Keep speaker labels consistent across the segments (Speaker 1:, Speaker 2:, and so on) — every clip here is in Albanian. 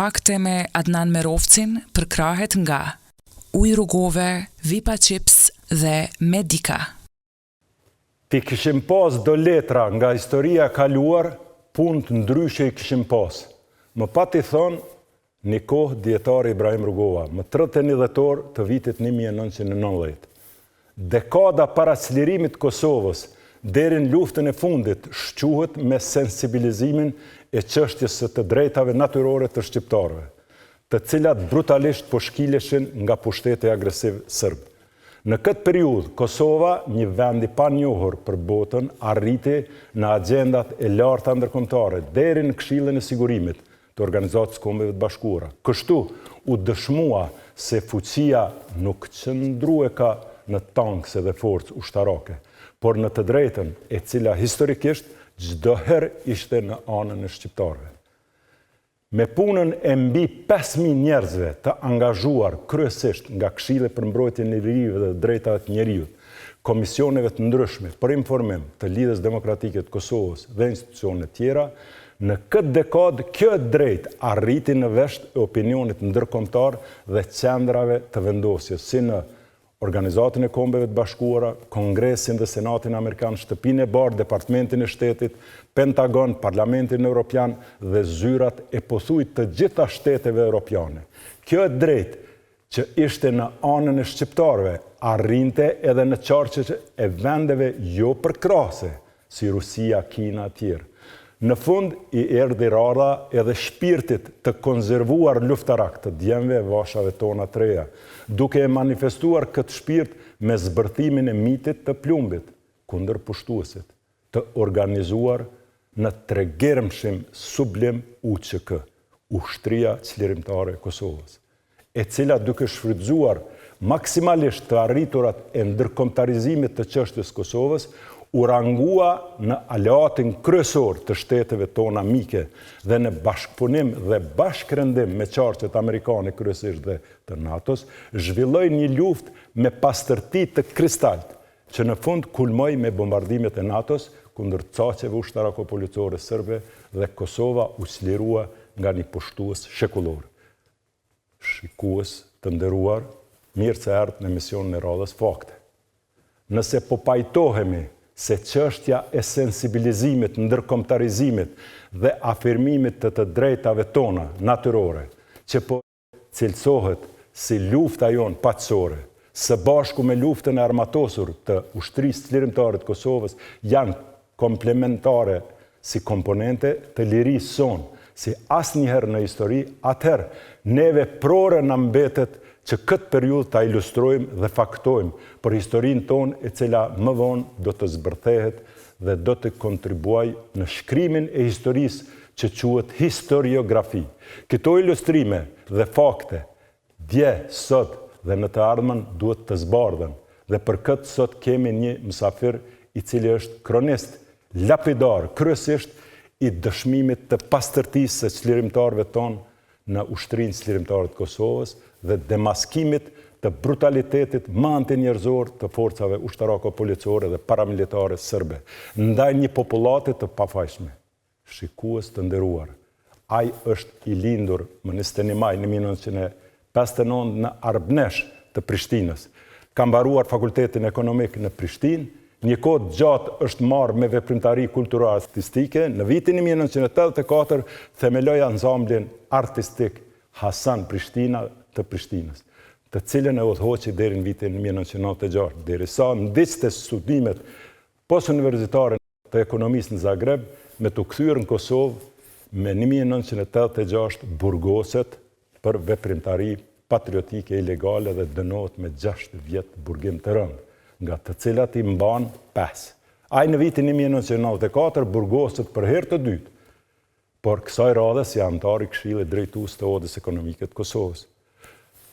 Speaker 1: fakte me Adnan Merovcin përkrahet nga ujë rrugove, Vipa Chips dhe Medika.
Speaker 2: Ti kishim pas do letra nga historia kaluar, punë të ndryshe i kishim pas. Më pati thonë një kohë djetari Ibrahim Rugova, më 31 dhjetor të vitit 1990. Dekada para çlirimit Kosovës, deri në luftën e fundit, shquhet me sensibilizimin e çështjes së të drejtave natyrore të shqiptarëve, të cilat brutalisht po shkileshin nga pushteti agresiv serb. Në këtë periudhë, Kosova, një vend i panjohur për botën, arriti në agjendat e larta ndërkombëtare deri në Këshillin e Sigurimit të Organizatës Kombeve të Bashkuara. Kështu u dëshmua se fuqia nuk qëndrua ka në tanks dhe forcë ushtarake, por në të drejtën e cila historikisht çdo herë ishte në anën e shqiptarëve. Me punën e mbi 5.000 njerëzve të angazhuar kryesisht nga Këshilli për Mbrojtjen e Lirive dhe Drejtat e Njeriut, komisioneve të ndryshme për informim të Lidhjes Demokratike të Kosovës dhe institucione tjera, në këtë dekadë kjo drejt arriti në vesht e opinionit ndërkombëtar dhe qendrave të vendosjes, si në Organizatën e Kombeve të Bashkuara, Kongresin dhe Senatin Amerikan, Shtëpinë e Bardhë, Departamentin e Shtetit, Pentagon, Parlamentin Evropian dhe zyrat e pothuajt të gjitha shteteve europiane. Kjo drejt që ishte në anën e shqiptarëve arrinte edhe në qarqet e vendeve jo përkrahase, si Rusia, Kina e tjerë. Në fund i erdhi rradha edhe shpirtit të konzervuar luftarak të djemve e vashave tona të reja, duke e manifestuar këtë shpirt me zbërthimin e mitit të plumbit kundër pushtuesit, të organizuar në tregërmshim sublim UÇK, Ushtria Çlirimtare e Kosovës, e cila duke shfrytzuar maksimalisht të arriturat e ndërkombëtarizimit të çështjes Kosovës, u rangua në aleatin kryesor të shteteve tona mike dhe në bashkëpunim dhe bashkërendim me qarqet amerikane kryesisht dhe të NATO-s, zhvilloi një luftë me pastërti të kristalt, që në fund kulmoi me bombardimet e NATO-s kundër caqeve ushtarako-policore serbe dhe Kosova u çlirua nga një pushtues shekullor. Shikues të nderuar, mirë se erdhët në emisionin e radhës Fakte. Nëse po pajtohemi se çështja e sensibilizimit, ndërkombëtarizimit dhe afirmimit të drejtave tona natyrore, që po cilësohet si lufta jonë paqësore, së bashku me luftën e armatosur të Ushtrisë Çlirimtare të Kosovës, janë komplementare si komponente të lirisë sonë, si asnjëherë në histori, atëherë neve prore na mbetet që këtë periudhë ta ilustrojmë dhe faktojmë për historinë tonë e cila më vonë do të zbërthehet dhe do të kontribuajë në shkrimin e historisë që quhet historiografi. Këto ilustrime dhe fakte, dje, sot dhe në të ardhmen duhet të zbardhen dhe për këtë sot kemi një mysafir i cili është kronist, lapidar, kryesisht i dëshmimit të pastërtisë së çlirimtarëve tonë në Ushtrinë Çlirimtare të Kosovës dhe demaskimit të brutalitetit më antinjerëzor të forcave ushtarako-policore dhe paramilitare serbe, ndaj një popullate të pafajshme. Shikues të nderuar, ai është i lindur më 21 maj 1959 në Arbnesh të Prishtinës. Ka mbaruar fakultetin ekonomik në Prishtinë, një kohë gjatë është marrë me veprimtari kulturore artistike. Në vitin 1984 themeloi ansamblin artistik Hasan Prishtina të Prishtinës, të cilën e udhëhoqi deri në vitin 1996, derisa ndiqte studimet postuniversitare të ekonomisë në Zagreb, me të kthyer në Kosovë me 1986 burgoset për veprimtari patriotike ilegale dhe dënohet me 6 vjet burgim të rënd, nga të cilat i mban 5. Ai në vitin 1994 burgoset për herë të dytë, por kësaj radhe si antar i Këshillit Drejtues të Odës Ekonomike të Kosovës.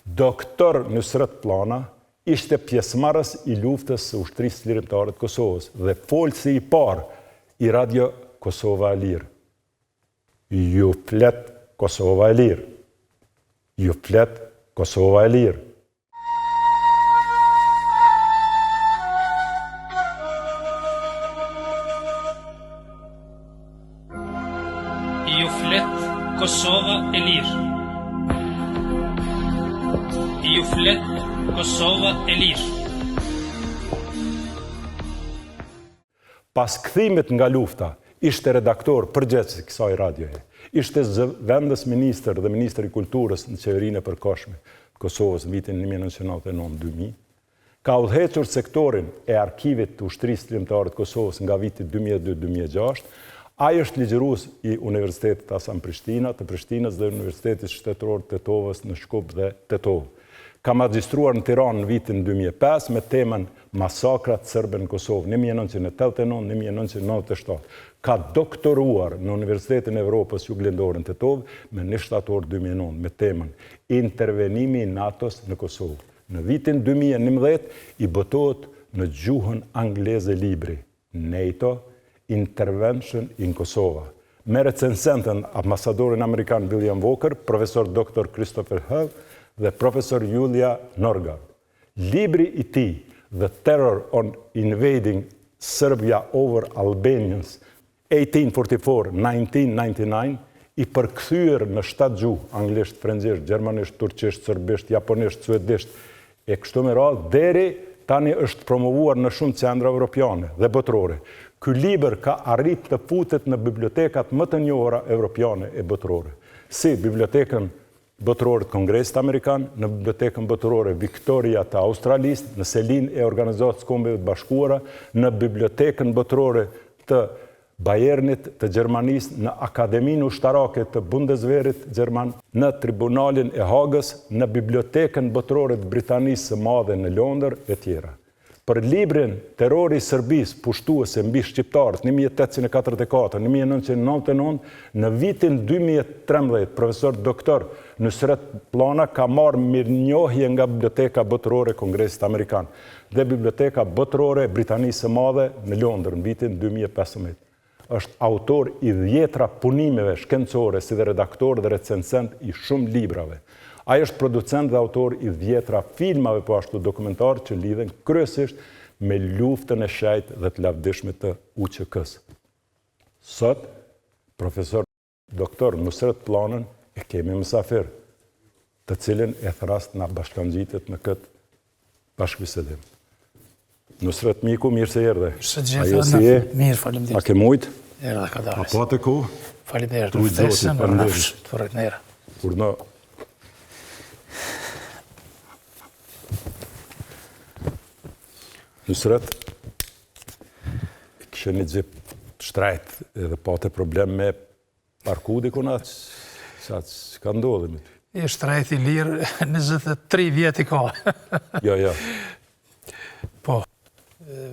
Speaker 2: Doktor Nusret Plana ishte pjesëmarrës i luftës së Ushtrisë Çlirimtare të Kosovës dhe folësi i parë i Radio Kosova e Lirë. Ju flet Kosova e Lirë. Ju flet Kosova e Lirë.
Speaker 3: Ju flet Kosova e Lirë. ju flet Kosova e lirë.
Speaker 2: Pas kthimit nga lufta, ishte redaktor përgjithësi kësaj radioje. Ishte zëvendës ministër dhe ministër i kulturës në qeverinë e përkohshme të Kosovës në vitin 1999-2000. Ka udhëhequr sektorin e arkivit të ushtrisë lëndore të Kosovës nga viti 2002-2006. Ai është ligjërues i Universitetit Hasan Prishtina, të Prishtinës dhe Universitetit Shtetëror të Tetovës në Shkup dhe Tetovë. Ka magjistruar në Tiranë në vitin 2005 me temën Masakrat serbe në Kosovë 1989-1997. Ka doktoruar në Universitetin e Evropës Juglindore në Tetovë me 1 shtator 2009 me temën Intervenimi i NATO-s në Kosovë. Në vitin 2011 i botohet në gjuhën angleze libri NATO Intervention in Kosova. Me recensentën ambasadorin amerikan William Walker, profesor Dr. Christopher Hull dhe profesor Julia Norgard. Libri i tij, The Terror on Invading Serbia over Albanians 1844-1999, i përkthyer në 7 gjuhë, anglisht, frenzisht, gjermanisht, turqisht, serbisht, japonisht, suedisht, e kështu me radhë, deri tani është promovuar në shumë qendra evropiane dhe botërore. Ky libër ka arrit të futet në bibliotekat më të njohura evropiane e botërore, si Bibliotekën Botërore të Kongresit Amerikan, në Bibliotekën Botërore Victoria të Australisë, në Selin e Organizatës Kombeve të Bashkuara, në Bibliotekën Botërore të Bayernit të Gjermanisë, në Akademinë Ushtarake të Bundeswehrit Gjerman, në Tribunalin e Hagës, në Bibliotekën Botërore të Britanisë së Madhe në Londër e tjera. Për librin Terrori i Serbisë pushtuese mbi shqiptarët 1844-1999, në vitin 2013, profesor doktor Nusret Plana ka marrë mirënjohje nga Biblioteka Botërore e Kongresit Amerikan dhe Biblioteka Botërore e Britanisë së Madhe në Londër në vitin 2015. Është autor i 10 punimeve shkencore si dhe redaktor dhe recensent i shumë librave. Ai është producent dhe autor i 10 filmave po ashtu dokumentar që lidhen kryesisht me luftën e shejtë dhe të lavdishme të UÇK-s. Sot, profesor doktor Nusret Planën e kemi mësafir, të cilin e thrast nga bashkangjitet në këtë bashkëbisedim. Nusret miku, mirë se erdhe.
Speaker 4: Ajo si je? Mirë, faleminderit.
Speaker 2: A ke mujt?
Speaker 4: Era ka dalë.
Speaker 2: Apo të ku?
Speaker 4: Faleminderit. Të ftesën, të rrët nera.
Speaker 2: Kur në... Nusret, kështë një gjip shtrajt edhe pate problem me parku dikuna, sa që ka ndodhe me ty?
Speaker 4: I shtrajt i lirë, 23 vjeti ka.
Speaker 2: Jo.
Speaker 4: Po,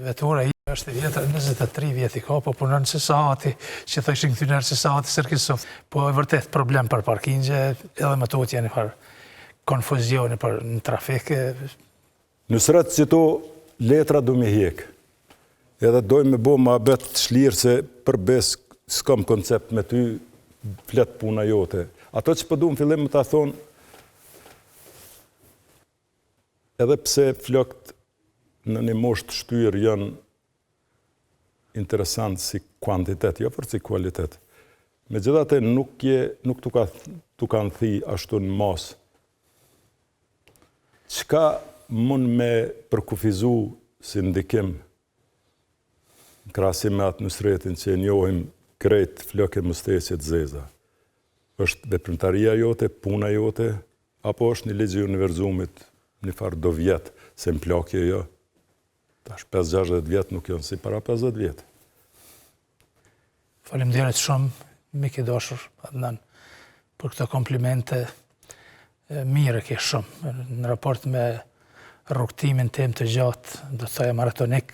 Speaker 4: vetura i është i vjetër, 23 vjeti ka, po punën që saati, që thëshin këtynerë që saati Sërkisov. Po e vërtet problem për parkingje, edhe më tot janë për konfuzioni për në trafike.
Speaker 2: Nusret, që to letra du me hjek, edhe doj me bo ma bet shlirë se përbes s'kam koncept me ty flet puna jote. Ato që përdu në fillim më ta thonë, edhe pse flokët në një moshtë shtyr janë interesant si kuantitet, jo për si kualitet. Me gjithate nuk tu kanë thi ashtu në mas. Qka mund me përkufizu si ndikim në krahasim me atë Nusretin që e njohim krejt flokë mbështesje të zeza? Është veprimtaria jote, puna jote, apo është një ligj i univerzumit, një farë do vjetë, se më plakje jo? Tash 5-60 vjetë nuk janë si para 50 vjetë.
Speaker 4: Faleminderit shumë, mik i dashur, Adnan, për këto komplimente mire ke shumë. Në raport me rrugtimin tim të gjatë, do të thoja maratonik,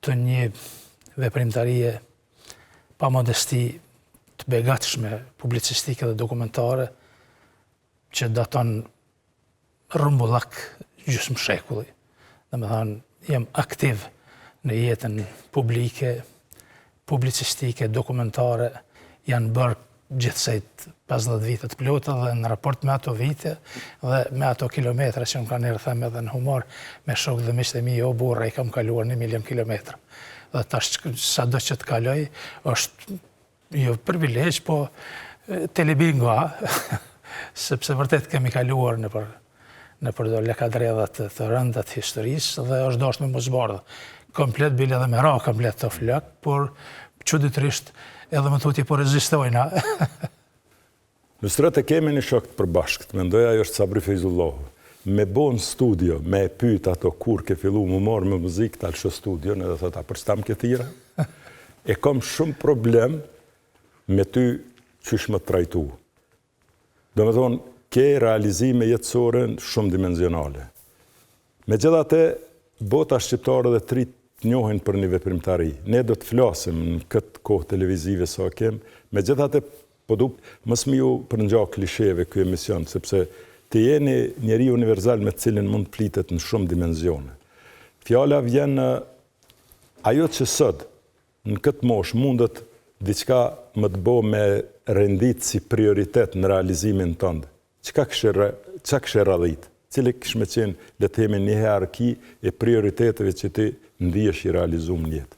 Speaker 4: të një veprimtarie pa modesti të begatshme publicistike dhe dokumentare, që daton rrumbullak gjysmë shekulli. Dhe me thanë, jem aktiv në jetën publike, publicistike, dokumentare, janë bërë gjithsejt 50 vitet plota dhe në raport me ato vite dhe me ato kilometra që më kanë rëthem edhe në humor me shok dhe miqtë e mi, o burra, i kam kaluar 1 milion kilometra. Dhe tash sa do që të kaloj, është jo privilegj, po telebingo, sepse vërtet kemi kaluar në për në përdo lekadredhat të rëndat historisë dhe është dashur me mos bardhë. Komplet bile edhe me ra komplet të flak, por çuditërisht edhe më thuti po rezistojna.
Speaker 2: Në stret e kemi një shok të përbashkët, mendoja ajo është Sabri Fejzullahu. Me bo në studio, me e pyet ato kur ke fillu më marrë me muzikë, talë shë studio, në dhe thota, për s'tam ke thira? E kam shumë problem me ty qysh më trajtu. Do me thonë, ke realizime jetësore shumë dimensionale. Me gjithate, bota shqiptare dhe tri të njohin për një veprimtari. Ne do të flasim në këtë kohë televizive sa kem, me gjithate, po du mos më ju për në gjak klisheve kjo emision, sepse të jeni njeri universal me cilin mund të plitet në shumë dimensione. Fjala vjen ajo që sot, në këtë mosh, mundet diçka më të bo me rendit si prioritet në realizimin tëndë. Çka kështë radhit? Cili kështë me qenë, le të themi, një hierarki e prioriteteve që ti ndihesh i realizum në jetë?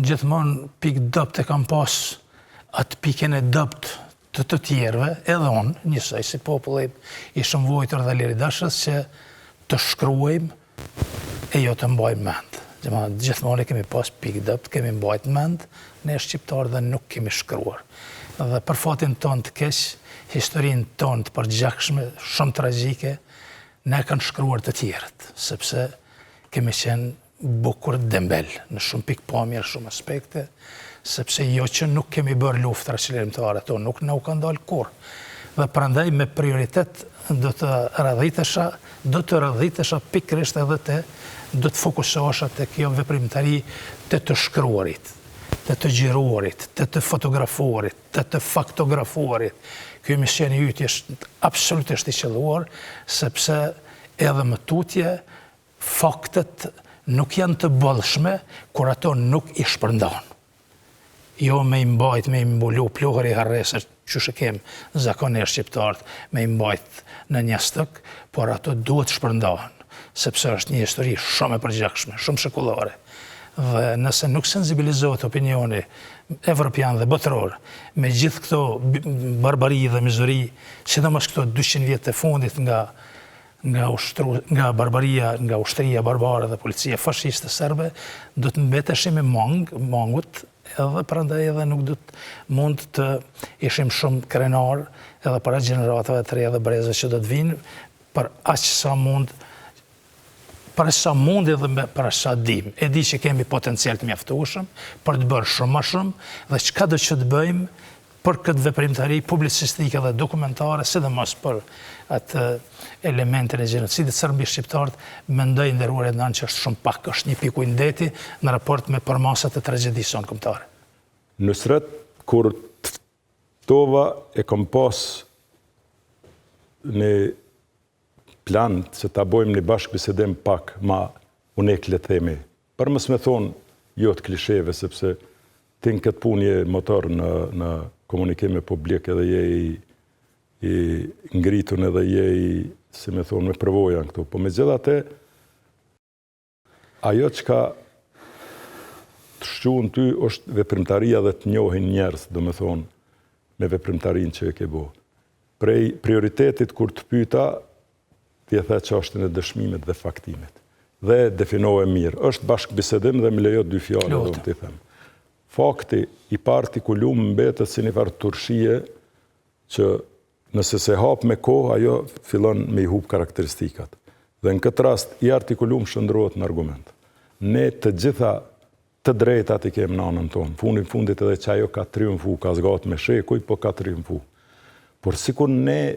Speaker 4: Gjithmonë pikë dopt e kam pas atë pikën e dopt të tjerve, edhe unë, njësoj si popull i shumë vojtër dhe liridashës, që të shkruajmë e jo të mbajmë mend. Gjithmonë kemi pas pikë dopt, kemi mbajtë mend, ne shqiptarë dhe nuk kemi shkruar. Dhe për fatin tonë të keq, historinë tonë të përgjakshme, shumë tragjike, ne kanë shkruar të tjerët, sepse kemi qenë bukur dembel në shumë pikpamje, shumë aspekte, sepse jo që nuk kemi bërë luftra qëllimtare, ato nuk në u kanë dalë kur. Dhe prandaj me prioritet do të rrëdhitesha pikrisht edhe do të fokusohesha të kjo veprimtari të shkruarit, të gjiruarit, të fotografuarit, të faktografuarit. Kjo mision i yt është absolutisht i qelluar, sepse edhe më tutje faktet nuk janë të bollshme kur ato nuk i shpërndan. Jo me imbajt, me imbulu pluhër i harresër, që shëkem zakonisht shqiptarët, me imbajt në një stëk, por ato duhet shpërndahen, sepse është një histori shumë e përgjakshme, shumë shekullore. Dhe nëse nuk sensibilizohet opinioni evropian dhe botëror, me gjithë këto barbari dhe mizori, sidomos këto 200 vjetë të fundit nga barbaria, nga ushtria barbare dhe policia fashiste serbe, do të mbeteshim me mangut, edhe prandaj edhe nuk do të mund të ishim shumë krenar edhe para gjeneratave të reja dhe breze që do të vinë për aq sa mund, për sa mund edhe për sa dim. E di që kemi potencial të mjaftueshëm për të bërë shumë më shumë dhe çka do që të bëjmë për këtë veprimtari publicistike dhe dokumentare, sidomos për atë elementin e gjenocidit serbisht shqiptarët, mendoj nderuar Ednan që është shumë pak, është një piku i ndeti në raport me përmasat e tragjedisë sonë kombëtare.
Speaker 2: Në sret, kur tova e kom pas një plan që ta bojmë një bashkëbisedim pak ma unik le themi, për mos me thonë jo të klisheve, sepse ti në këtë punë je motor në komunikime publik edhe je i ngritun edhe je i, si me thonë, me përvoja në këtu. Po me gjithate, ajo që ka të shqunë ty është veprimtaria dhe të njohin njerëz, do me thonë, me veprimtarin që e ke bo. Prej prioritetit kur të pyta, ti e the çështën e dëshmimit dhe faktimit. Dhe definohe mirë. Është bashkëbisedim dhe më lejo dy fjallë, do të them. Fakti i partikulum mbetët si një farë turshie që nëse se hap me kohë, ajo fillon me i hub karakteristikat. Dhe në këtë rast, i artikulum shëndrohet në argument. Ne të gjitha të drejtat i kemë në anën tonë. Fundit edhe që ajo ka triumfu, ka zgatë me shekuj, po ka triumfu. Por sikur ne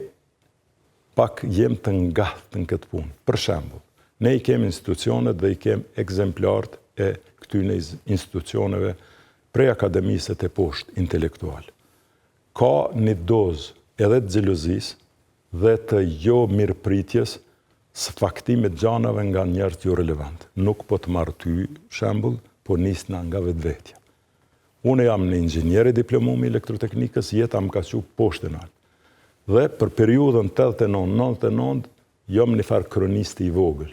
Speaker 2: pak jem të ngathtë në këtë punë. Për shembull, ne i kemi institucionet dhe i kemi ekzemplarët e këtyne institucioneve prej akademisë të poshtë intelektual. Ka një dozë edhe të xhelozis dhe të jo mirëpritjes së faktimit gjanave nga njerëz jo relevant. Nuk po të marr ty shembull, po nisna nga vetvetja. Unë jam në inxhinier i diplomum i elektroteknikës, jeta më ka qenë poshtë nalt. Dhe për periudhën 89-99 jam një farë kronisti i vogël.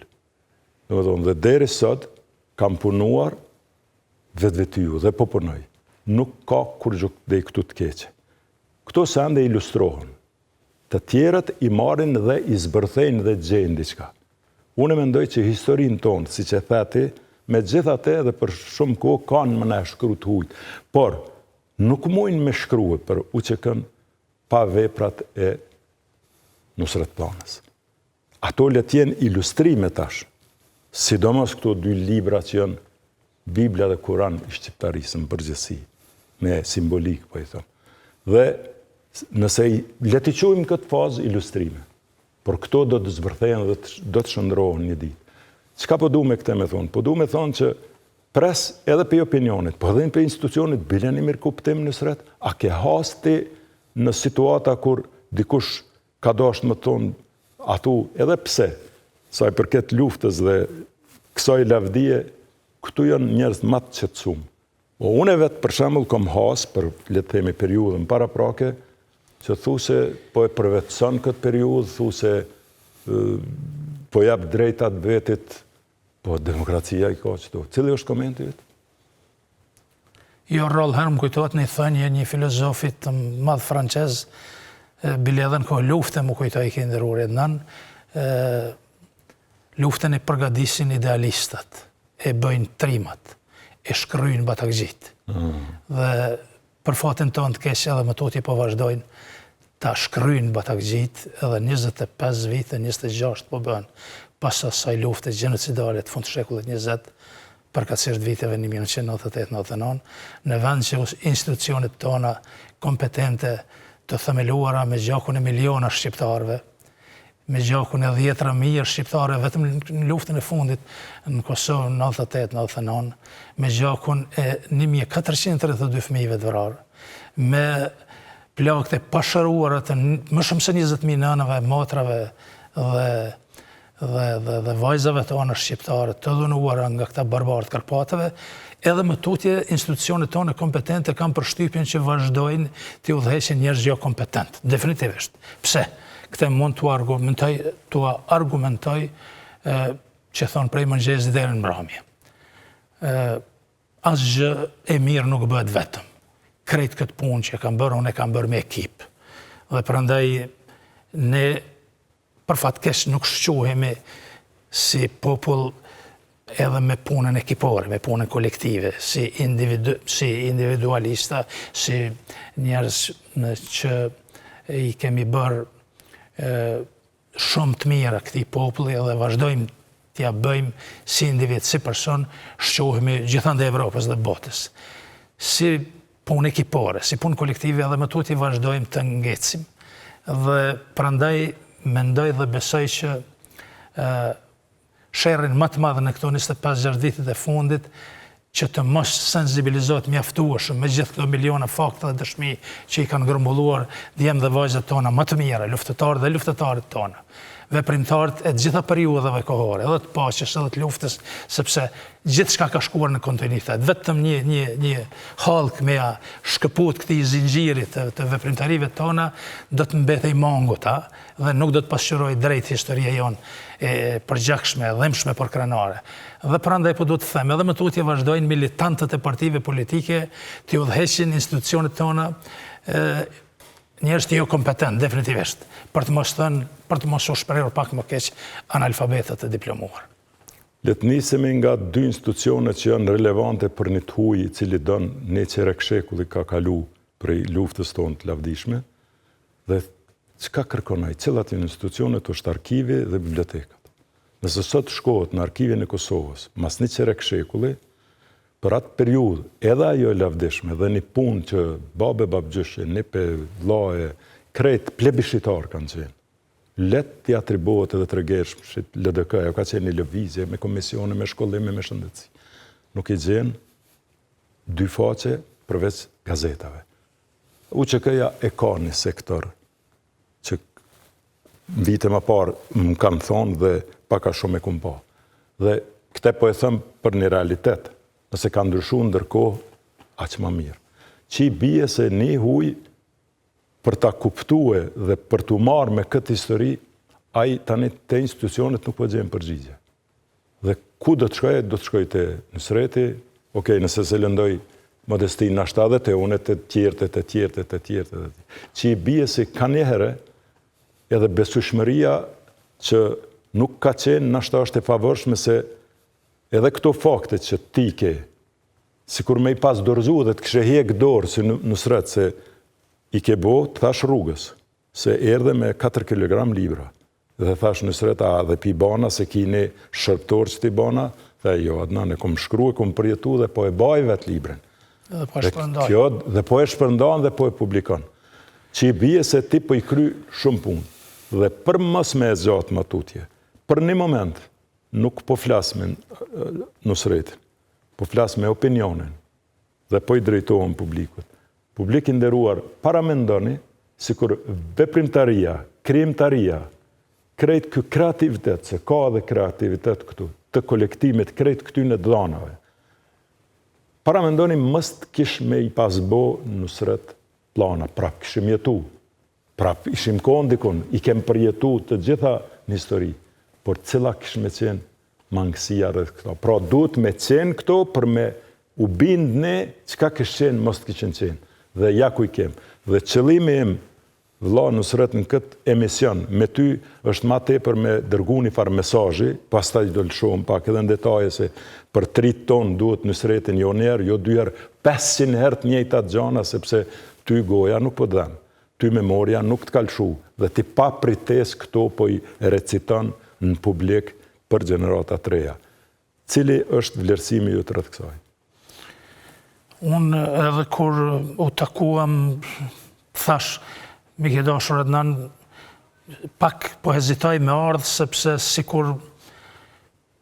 Speaker 2: Dhe deri sot kam punuar vetvety dhe po punoj. Nuk ka kur gjok dhe i këtu të keqe. Këto sende ilustrohen. të tjerët i marrin dhe i zbërthejnë dhe gjejnë diçka. Unë mendoj që historinë tonë, si që thati, me gjithate dhe për shumë kohë kanë më në shkru të hujtë. Por, nuk mujnë me shkruhe për UÇK-n pa veprat e Nusret Planës. Ato le t'jenë ilustrime tash, sidomos këto 2 libra që janë Biblia dhe Kuran i shqiptarisë në përgjithësi, me simbolik, po i thëmë. Dhe nëse le t'i quajmë këtë fazë ilustrime, por këto do të zbërthejnë dhe do të shëndrohen një ditë. Çka po du me këte me thonë? Po du me thonë që pres edhe për opinionit, po edhe për institucionit, bile një mirë kuptim Nusret, a ke hasti në situata kur dikush ka dashur më thonë atu edhe pse, sa i përket luftës dhe kësaj lavdije, këtu janë njerëz më të qetësuar. O unë vetë për shembull kam has për le të themi periudhën paraprake, që thu se po e përvetëson këtë periudhë, thu se po jap drejtat vetit, po demokracia i ka qëto. Cili është komenti vetë?
Speaker 4: Jo, Roll Herm kujtohet një thënie një filozofit të madh francez, bile edhe në kohë lufte mu kujtoj i këndërur Ednan, luftën e përgatisin idealistat, e bëjnë trimat, e shkryjnë batakgjit. Dhe për fatin tonë të keq edhe më toti po vazhdojnë ta shkryjnë batakgjit edhe 25 vite, 26 po bënë pas asaj lufte gjenocidale të fund të shekullit 20, përkatësisht viteve 1998-99, në vend që institucionet tona kompetente të themeluara me gjakun e miliona shqiptarëve, me gjakun e 10.000 shqiptare vetëm në luftën e fundit në Kosovë 98-99, me gjakun e 1432 fëmijëve të vrarë, me plagët e pashëruara të më shumë se 20.000 nënave, motrave dhe vajzave tona shqiptare të dhunuara nga këta barbarët Karpatëve, edhe më tutje institucionet tonë kompetente kanë përshtypjen që vazhdojnë të udhëheqin njerëz jo kompetent, definitivisht. Pse? Këtë mund të argumentoj që thonë prej mëngjesit deri në mbrëmje. Asgjë e mirë nuk bëhet vetëm. Krejt këtë punë që kam bërë, unë e kam bërë me ekip. Dhe prandaj ne për fatkesh nuk shquhemi si popull edhe me punën ekipore, me punën kolektive, si individualista, si njerëz që i kemi bërë shumë të mira këtij populli dhe vazhdojmë t'ja bëjmë si individ, si person, shquhemi gjithandaj Evropës dhe botës. Si punë ekipore, si punë kolektive edhe më tutje vazhdojmë të ngecim. Dhe prandaj mendoj dhe besoj që sherrin më të madh në këto 25-6 vitet e fundit që të mos sensibilizohet mjaftueshëm me gjithë këto miliona fakte dhe dëshmi që i kanë grumbulluar djemë dhe vajzat tona më të mira, luftëtarët dhe luftëtarët tona, veprimtarët e gjitha periudhave kohore, edhe të paqes, edhe të luftës, sepse gjithçka ka shkuar në kontinuitet. Vetëm një hallk me shkëput këtij zinxhirit të veprimtarive tona do të mbetej mangut, dhe nuk do të pasqyroj drejt historia jonë e përgjakshme, dhëmshme për krenare. Dhe prandaj po duhet të them, edhe më tutje vazhdojnë militantët e partive politike të udhëheqin institucionet tona njerëz të jo kompetent, definitivisht, për të mos u shprehur pak më keq analfabetët e diplomuar.
Speaker 2: Le të nisemi nga 2 institucionet që janë relevante për një huj i cili don një qerek shekulli ka kalu prej luftës tonë të lavdishme, dhe çka kërkon ai, cilat janë institucionet, është arkivi dhe bibliotekat. Nëse sot shkohet në arkivin e Kosovës, mas një qerek shekulli, për atë periudhë, edhe ajo e lavdishme dhe një punë që babe babgjyshe, nipe, vllaje, krejt plebiscitar kanë qenë. Let t'i atribuohet edhe tregjershëm LDK, ajo ka qenë një lëvizje me komisione, me shkollime, me shëndetësi. Nuk i gjenë 2 faqe përveç gazetave. UÇK-ja e ka një sektor që vite më parë më kanë thonë dhe paka shumë e kumpa. Dhe këte po e thëmë për një realitet. Nëse ka ndryshu ndërkohë, aq më mirë. Që i bie se një huj për ta kuptue dhe për t'u marrë me këtë histori, ai tani te institucionet nuk po gjenë përgjigje. Dhe ku do të shkojë? Do të shkojë te Nusreti, nëse se lëndoj Modestin ashtu edhe te unë, te tjerët. Që i bie se ka njëherë edhe besueshmëria që nuk ka qenë, nashta është e pavarëshme se edhe këto fakte që ti ke, si kur me i pas dorëzu dhe të kështë hek dorë si Nusret se i ke bo, të thash rrugës, se erdhe me 4 kg libra. Dhe thash Nusret, a dhe pi bana, se ki ne shërptor që ti bana, dhe jo, Adnan, e kom shkru, e kom përjetu dhe po e baj vetë libren.
Speaker 4: Dhe po e shpërndaj.
Speaker 2: Dhe po e shpërndan dhe po e publikon. Që i bie se ti po i kry shumë punë. Dhe për mos me e zgjatë matutje, për një moment, nuk po flas me Nusretin, po flas me opinionin, dhe po i drejtohen publikut. Publik i nderuar, para mendoni, si kur veprimtaria, krijimtaria, krejt kë kreativitet, se ka edhe kreativitet këtu, të kolektimit, krejt këty në dhanave. Para mendoni, mës kish me i pasbo Nusret plana, prap kishim jetu, prap ishim kondikon, i kem përjetu të gjitha në histori, por cila kishme qenë mangësia dhe këto. Pra duhet me qenë këto për me u bind ne qka kishë qenë, mos të kishen qenë. Dhe ja ku i kem. Dhe qëllimi im, vëlla Nusret në këtë emision, me ty është ma tepër me dërgu një farë mesazhi, pastaj do lëshohem pak edhe në detaje se për 3 ton duhet Nusretin jo njerë, jo 2 herë, 500 herë të njëjtat gjana, sepse ty goja nuk po dhem, ty memoria nuk të kalëshu, dhe ti pa prites këto po i reciton në publik për gjenerata të reja. Cili është vlerësimi ju të rreth kësaj?
Speaker 4: Unë edhe kur u takuam, thash, mi ke dashur Adnan, pak po hezitoj me ardhë, sepse sikur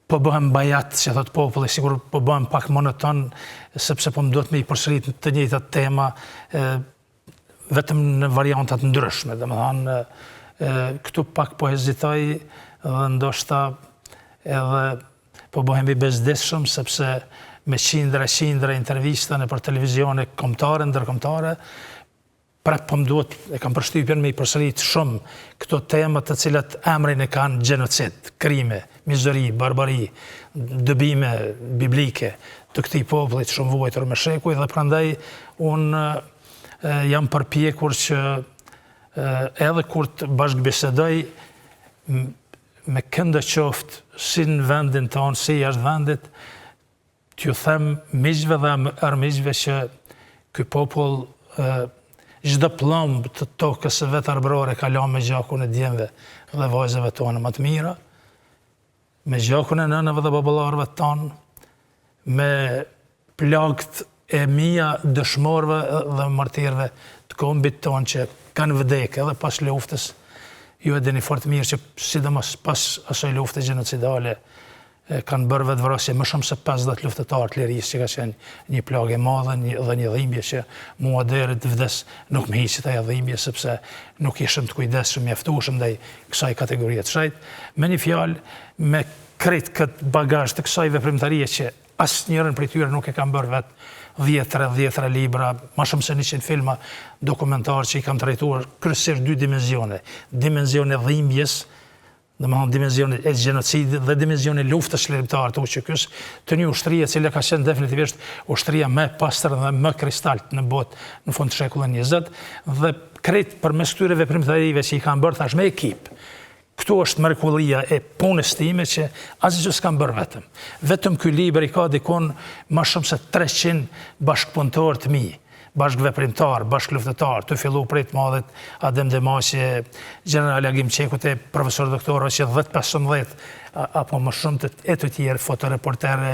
Speaker 4: po bëhem bajat, që thot populli, sikur po bëhem pak monoton, sepse po më duhet me i përsërit të njëjtat tema, vetëm në variantat ndryshme, dhe më thanë, këtu pak po hezitoj, dhe ndoshta edhe po bëhem i bezdeshëm, sepse me qindra intervista në për televizione kombëtare, ndërkombëtare, prap po më duhet, e kam përshtypjen me i përsërit shumë këto temat të cilat emrin e kanë gjenocid, krime, mizori, barbari, dëbime biblike të këtij populli të shumë vuajtur me shekuj, dhe prandaj unë jam përpjekur që edhe kur të bashkëbisedoj me kënda qoftë si në vendin tonë, si jashtë vendit, t'ju them miqve dhe armiqve që ky popull çdo plomb të tokës së vet arbrore ka lënë me gjakun e djemve dhe vajzave tona më të mira, me gjakun e nënëve dhe baballarëve tonë, me plagët e mia dëshmorëve dhe martirëve të kombit tonë që kanë vdekë edhe pas luftës. Ju e dini fort mirë që sidomos pas asaj lufte gjenocidale kanë bërë vetvrasje më shumë se 50 luftëtarë të lirisë, që ka qenë një plagë e madhe dhe një dhimbje që mua deri të vdes nuk më hiqet ajo dhimbje, sepse nuk ishëm të kujdesshëm, mjaftueshëm ndaj kësaj kategorie të shajt. Me një fjalë, me krejt këtë bagazh të kësaj veprimtarie që asnjërin prej tyre nuk e kanë bërë vetë 10 libra, ma shumë se 100 filma dokumentar që i kam trajtuar kryesisht 2 dimensione. Dimensione e dhimbjes, dhe më thonë dimensione e gjenocidit dhe dimensione luftës shlerimtare të UÇK-s, të një ushtrie e cila ka qenë definitivisht ushtria më pastër dhe më kristalt në botë në fund të shekullit 20, dhe krejt përmes këtyre veprimtarive që i kanë bërë thash me ekip. Këtu është mrekullia e punës time që asgjë s'kam bërë vetëm. Vetëm ky libër i ka dikon më shumë se 300 bashkëpunëtor të mi, bashkëveprimtar, bashkëluftëtar, të fillu prej të madhet Adem Demashi, General Agim Qekut, profesor doktor që 10-15 apo më shumë e të tjerë, fotoreportere,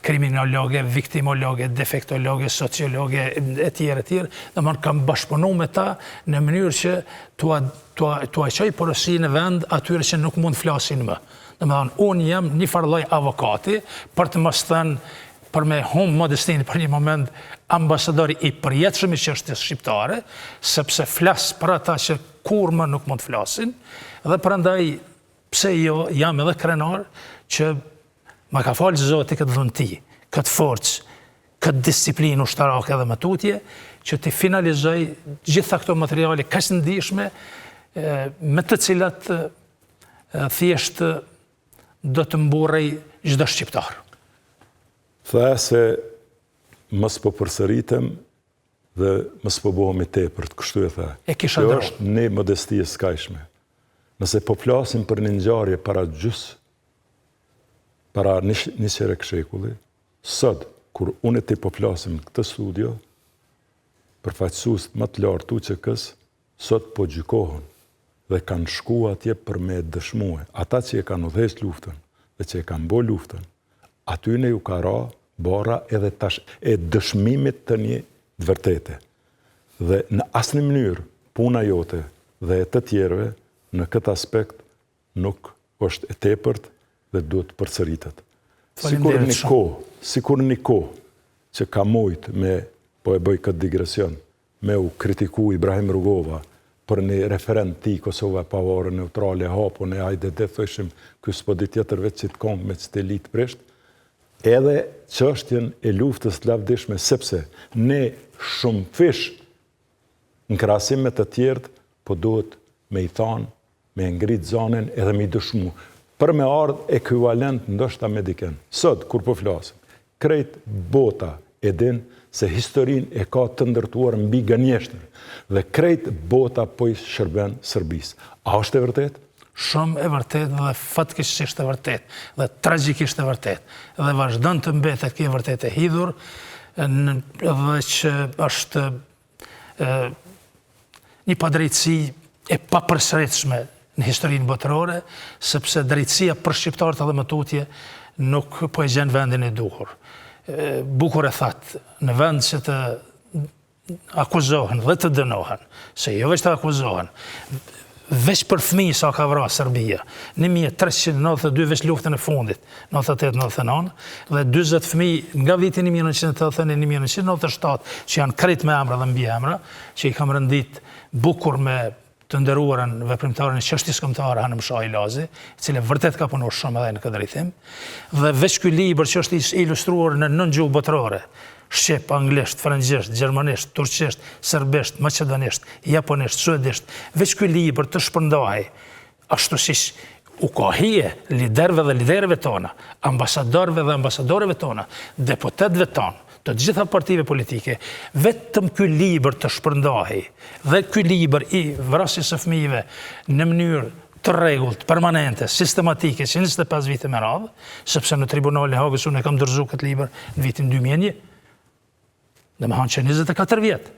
Speaker 4: kriminologe, viktimologe, defektologe, sociologe, e tjerë, dhe më kam bashkëpunu me ta në mënyrë që t'u aqoj porosi në vend atyre që nuk mund flasin më. Dhe më thonë, unë jam një farloj avokati për të mos thënë për me humbë modestinë për një moment ambasadori i përjetshëm i çështjes shqiptare, sepse flas për ata që kur më nuk mund të flasin, dhe prandaj pse jo jam edhe krenar që ma ka falë Zoti këtë dhunti, këtë forcë, këtë disiplinë ushtarake dhe më tutje, që të finalizoj gjitha këto materiale kaq të ndihshme, me të cilat thjesht do të mburrej çdo shqiptar.
Speaker 2: Tha se mos po përsëritem dhe mos po bëhemi tepër, kështu e tha.
Speaker 4: Kjo
Speaker 2: është një modesti e skajshme. Nëse po flasim për një ngjarje para 20 shekulli, sot, kur unë e ti po flasim në këtë studio, përfaqësuesit më të lartë të UÇK-s, sot po gjykohen dhe kanë shku atje për me dëshmue. Ata që e kanë udhëheq luftën dhe që e kanë bë luftën, aty ne ju ka ra bara edhe tash e dëshmimit të një të vërtete. Dhe në asnjë mënyrë puna jote dhe e të tjerëve në këtë aspekt nuk është e tepërt dhe duhet përsëritet. Sikur një kohë që ka mujt me, po e bëj këtë digresion, me u kritiku Ibrahim Rugova për një referent ti Kosova e pavare, neutrale, hapon e hajde dhe thëshim kësë s'po di tjetër veç që të kongë me që të litë prisht, edhe çështjen e luftës të lavdishme, sepse ne shumë fish në krahasim me të tjerët, po duhet me i thanë, me ngrit zanën edhe me i dëshmu, për me ardhë ekuivalent ndoshta mediken. Sot, kur po flasim, krejt bota e din se historin e ka të ndërtuar mbi gënjeshtër dhe krejt bota po i shërben Serbisë. A është e vërtet?
Speaker 4: Shumë e vërtet dhe fatkeqësisht e vërtet dhe tragjikisht e vërtet dhe vazhdon të mbetet kjo vërtet e hidhur dhe që është një padrejtësi e papërsëritshme në historinë botërore, sepse drejtësia për shqiptarët edhe më tutje nuk po e gjen vendin e duhur. Bukur e thatë, në vend që të akuzohen dhe të dënohen, se jo veç të akuzohen, veç për fëmijë sa ka vra Serbia, 1392 veç luftën e fundit, 98-99, dhe 20 fëmijë nga vitin 1980 e 1997, që janë krejt me emra dhe mbi emra, që i kam rëndit bukur me të nderuarën veprimtarën e çështjes kombëtare Hanem Shahi Lazi, i cili vërtet ka punuar shumë edhe në këtë drejtim, dhe veç ky libër që është ilustruar në 9 gjuhë botërore, shqip, anglisht, frëngjisht, gjermanisht, turqisht, serbisht, maqedonisht, japonisht, suedisht, veç ky libër të shpërndahej, ashtu siç u ka hije liderëve dhe liderëve tona, ambasadorëve dhe ambasadorëve tona, deputetëve tonë, të gjitha partive politike, vetëm ky libër të shpërndahej dhe ky libër i vrasjes së fëmijëve në mënyrë të rregullt, permanente, sistematike, që 25 vite me radhë, sepse në tribunalin e Hagës unë e kam dorëzuar këtë libër në vitin 2001, dhe më hanë që 24 vjetë.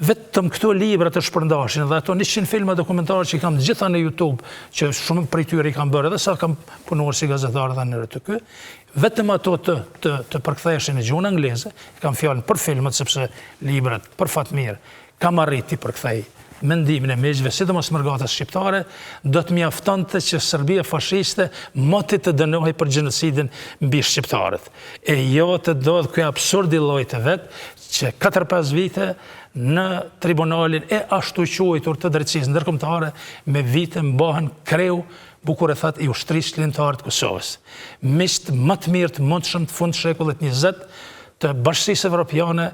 Speaker 4: Vetëm këto libra të shpërndashin dhe ato 100 filma dokumentarë që i kam gjitha në YouTube, që shumë prej tyre i kam bërë edhe sa kam punuar si gazetar dhe në rëtë kë, vetëm ato të përktheheshin në gjuhën angleze, i kam fjallën për filmat, sepse librat për fat mirë kam arriti përkthej mendimin e miqve, sidomos mërgatës shqiptare, do të mjaftonte që Serbia fashiste moti të dënohej për gjenocidin mbi shqiptarët. E jo të dodhë ky absurdi llojit të vet, që 4-5 vite në tribunalin e ashtu quajtur të drejtësisë ndërkombëtare me vite mbahen kreu, bukur e that, i ushtrisë lindtare të Kosovës. Miqt më të mirë të mundshëm të fund shekullit 20 të Bashkisë Evropiane,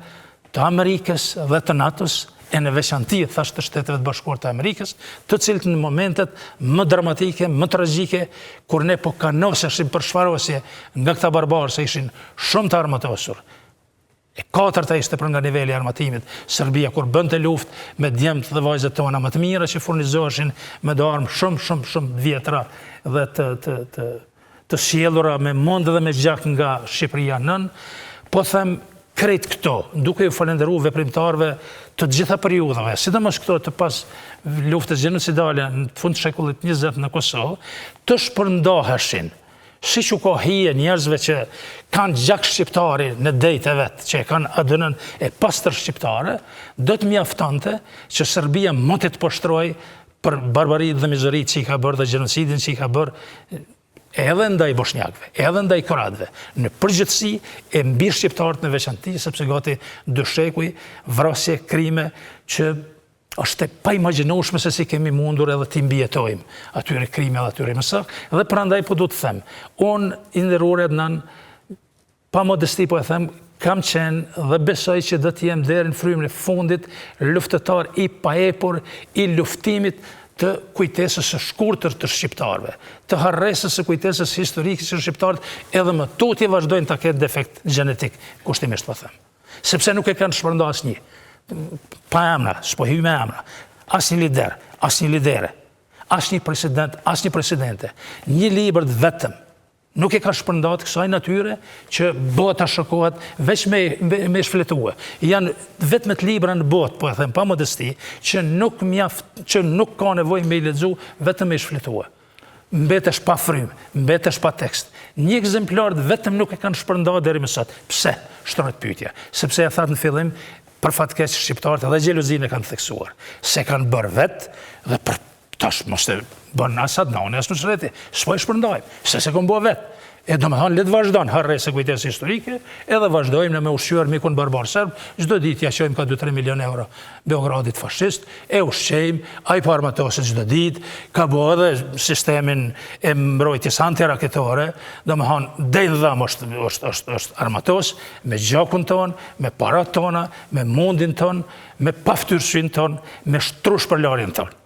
Speaker 4: të Amerikës dhe të NATO-s, e në veçanti thash të Shteteve të Bashkuara të Amerikës, të cilët në momentet më dramatike, më tragjike, kur ne po kanoseshim për shfarosje nga këta barbarë se ishin shumë të armatosur. E katërta ishte për nga niveli i armatimit. Serbia kur bënte luftë me djemtë dhe vajzat tona më të mira që furnizoheshin me armë shumë vjetra dhe të sjellura me mund dhe me gjak nga Shqipëria nën, po them krejt këto, duke ju falenderuar veprimtarëve të gjitha periudhave, sidomos këto të pas luftës gjenocidale në fund të shekullit 20 në Kosovë, të shpërndaheshin. Siç u ka hije njerëzve që kanë gjak shqiptari në dejtë e vetë, që e kanë ADN-n e pastër shqiptare, do të mjaftonte që Serbia moti të poshtrojë për barbaritë dhe mizoritë që i ka bërë dhe gjenocidin që i ka bërë edhe ndaj bosnjakëve, edhe ndaj kroatëve, në përgjithësi e mbi shqiptarët në veçanti, sepse gati 2 shekuj vrasje, krime që është e pa imagjinueshme se si kemi mundur edhe t'i mbijetojmë atyre krime dhe atyre mësak, dhe prandaj po du të them, unë i nderuar Adnan, pa modesti po e them, kam qenë dhe besoj që do të jem deri në frymën e fundit luftëtar i paepur i luftimit të kujtesës së shkurtër të shqiptarëve, të harresës së kujtesës historike së shqiptarët, edhe më tutje vazhdojnë ta ketë defekt gjenetik, kushtimisht po them. Sepse nuk e kanë shpërndarë asnjë. pa emra, s'po hy me emra, asnjë lider, asnjë lidere, asnjë president, asnjë presidente, një libër vetëm, nuk e ka shpërndat kësaj natyre që bota shokohet veç me shfletue. Janë vetëm të libra në botë, po e them pa modesti, që nuk ka nevojë me i lexu vetëm me shfletue. Mbetesh pa frym, mbetesh pa tekst. Një ekzemplar vetëm nuk e kanë shpërndat deri më sot. Pse? Shtrohet pyetja. Sepse e thatë në fillim, për fatkeq shqiptarët edhe xhelozinë e kanë theksuar. Se kanë bërë vetë dhe për tash mos e bën as Adnani, as Nusreti, s'po e shpërndajmë, se kanë bërë vetë. E do me thonë, le të vazhdojnë harrese kujtesë historike, edhe vazhdojmë në me ushqyër mikun barbar serb, çdo ditë ja qojmë ka 2-3 milion euro Beogradit fashist, e ushqejmë, a i parmatoset çdo ditë, ka bo edhe sistemin e mbrojtjes antiraketore, do me thonë, dejnë dham është armatos, me gjakun tonë, me parat tona, me mundin tonë, me paftyrësin tonë, me shtrush për larin tonë.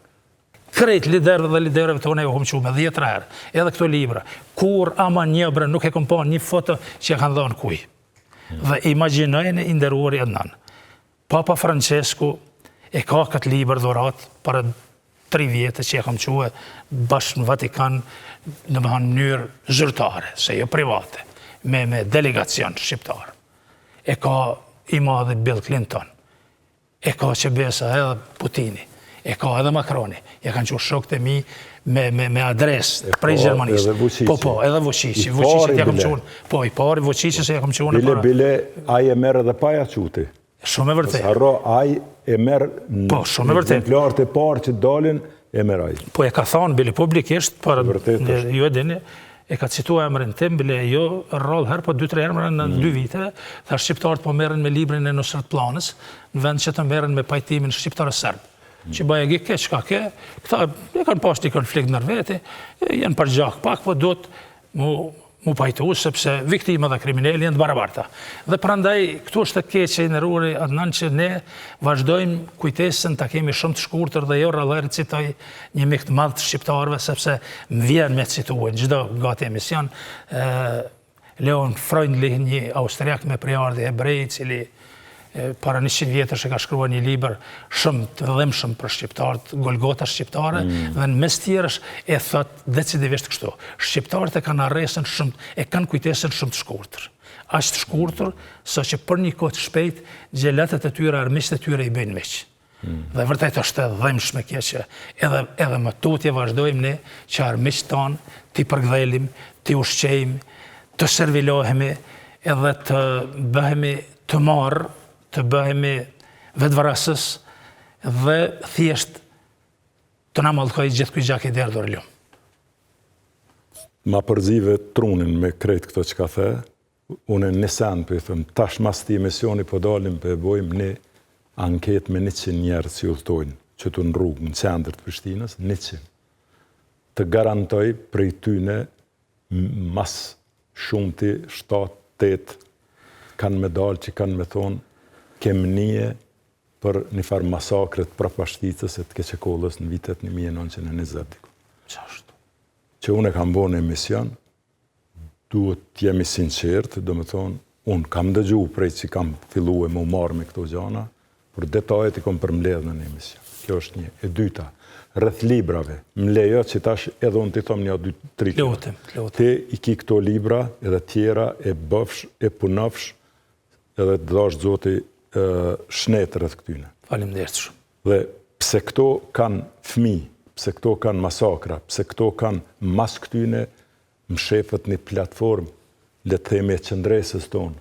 Speaker 4: Krejt liderëve dhe liderëve tonë e u humqu me 10 herë, edhe këto libra, kur ama njëbre nuk e kom pa një foto që ja kanë dhënë kuj. Dhe imagjinojnë i nderuari Adnan. Papa Francesku e ka këtë libër dhurat për 3 vjetë që ja kom quë bashkë në Vatikan në mënyrë zyrtare, se jo private, me delegacion shqiptar. E ka i madhi Bill Clinton, e ka që besa edhe Putini, e ka edhe Macroni, ja kanë qenë shokët e mi me adresë prej Gjermanisë. Po, edhe Vučići. Vučići ja kam qenë. Po, i pari Vučići se ja kam qenë para.
Speaker 2: Bile ai e merr edhe paja quti.
Speaker 4: Shumë e vërtet.
Speaker 2: Harro ai e merr.
Speaker 4: Po, shumë e vërtet.
Speaker 2: Ekzemplarët e parë që dalin e merr ai.
Speaker 4: Po e ka thënë bile publikisht para ju e dini. E ka citua emrin tim, bile jo rrallë herë, po 2-3 herë në 2 vite, tha shqiptarët po merren me librin e Nusret Planës, në vend që të merren me pajtimin shqiptarë-serb. Që bajegi ke, qka ke, këta e kanë pas një konflikt nër veti, janë për gjak pak, po do të mu pajtu, sepse viktima dhe kriminali janë të barabarta. Dhe prandaj, këtu është të keqe i nëruri, Adnan, që ne vazhdojmë kujtesën të kemi shumë të shkurtër dhe jo rrallëri citoj një mik të madh të shqiptarëve, sepse më vjen me cituar çdo gati emision. Leon Freundlich, një austriak me prejardhje hebrej, cili para 100 vjetësh e ka shkruar një libër shumë të dhëmshëm për shqiptarët, Golgota shqiptare, dhe në mes tjerësh e thot decidivisht kështu. Shqiptarët e kanë arresën shumë, e kanë kujtesën shumë të shkurtër. Aq të shkurtër, sa që për një kohë të shpejt, gjelatët e tyre, armiqtë e tyre i bëjnë miq. Dhe vërtet është e dhëmshme kjo që edhe më tutje vazhdojmë ne që armiqtë tonë t'i përgdhelim, t'i ushqejmë, të servilohemi edhe të bëhemi të marrë, të bëhemi vetëvarasës dhe thjesht të na mallkoj gjithë kuj gjak i derdhur lum.
Speaker 2: Ma përzive trunin me krejt këto që ka the, unë në sen për i thëmë, tash mas të emisioni po dalim për e bojmë një anket me 100 njerë që udhtojnë, që të në rrugë në qendër të Prishtinës, 100. Të garantoj prej tyne mas shumëti 7-8 kanë me dalë që kanë me thonë kemë nije për një farë masakret prapashticës e të Keqekollës në vitet 1920.
Speaker 4: Qashtu.
Speaker 2: Që unë e kam bo në emision, duhet të jemi sinqert, do me thonë, unë kam dëgju prej që kam fillu e më marrë me këto gjana, por detajet i kom përmledhë në emision. Kjo është një. E dyta, rreth librave, më lejo që tash edhe unë t'i thom një 2-3 kërë. Te i ki këto libra, edhe tjera, e bëfsh, e punofsh, edhe të dash zoti shnetë rreth këtyne.
Speaker 4: Faleminderit shumë.
Speaker 2: Dhe pse këto kanë fëmi, pse këto kanë masakra, pse këto kanë mas këtyne më shefët një platformë, le të themi e qëndresës tonë.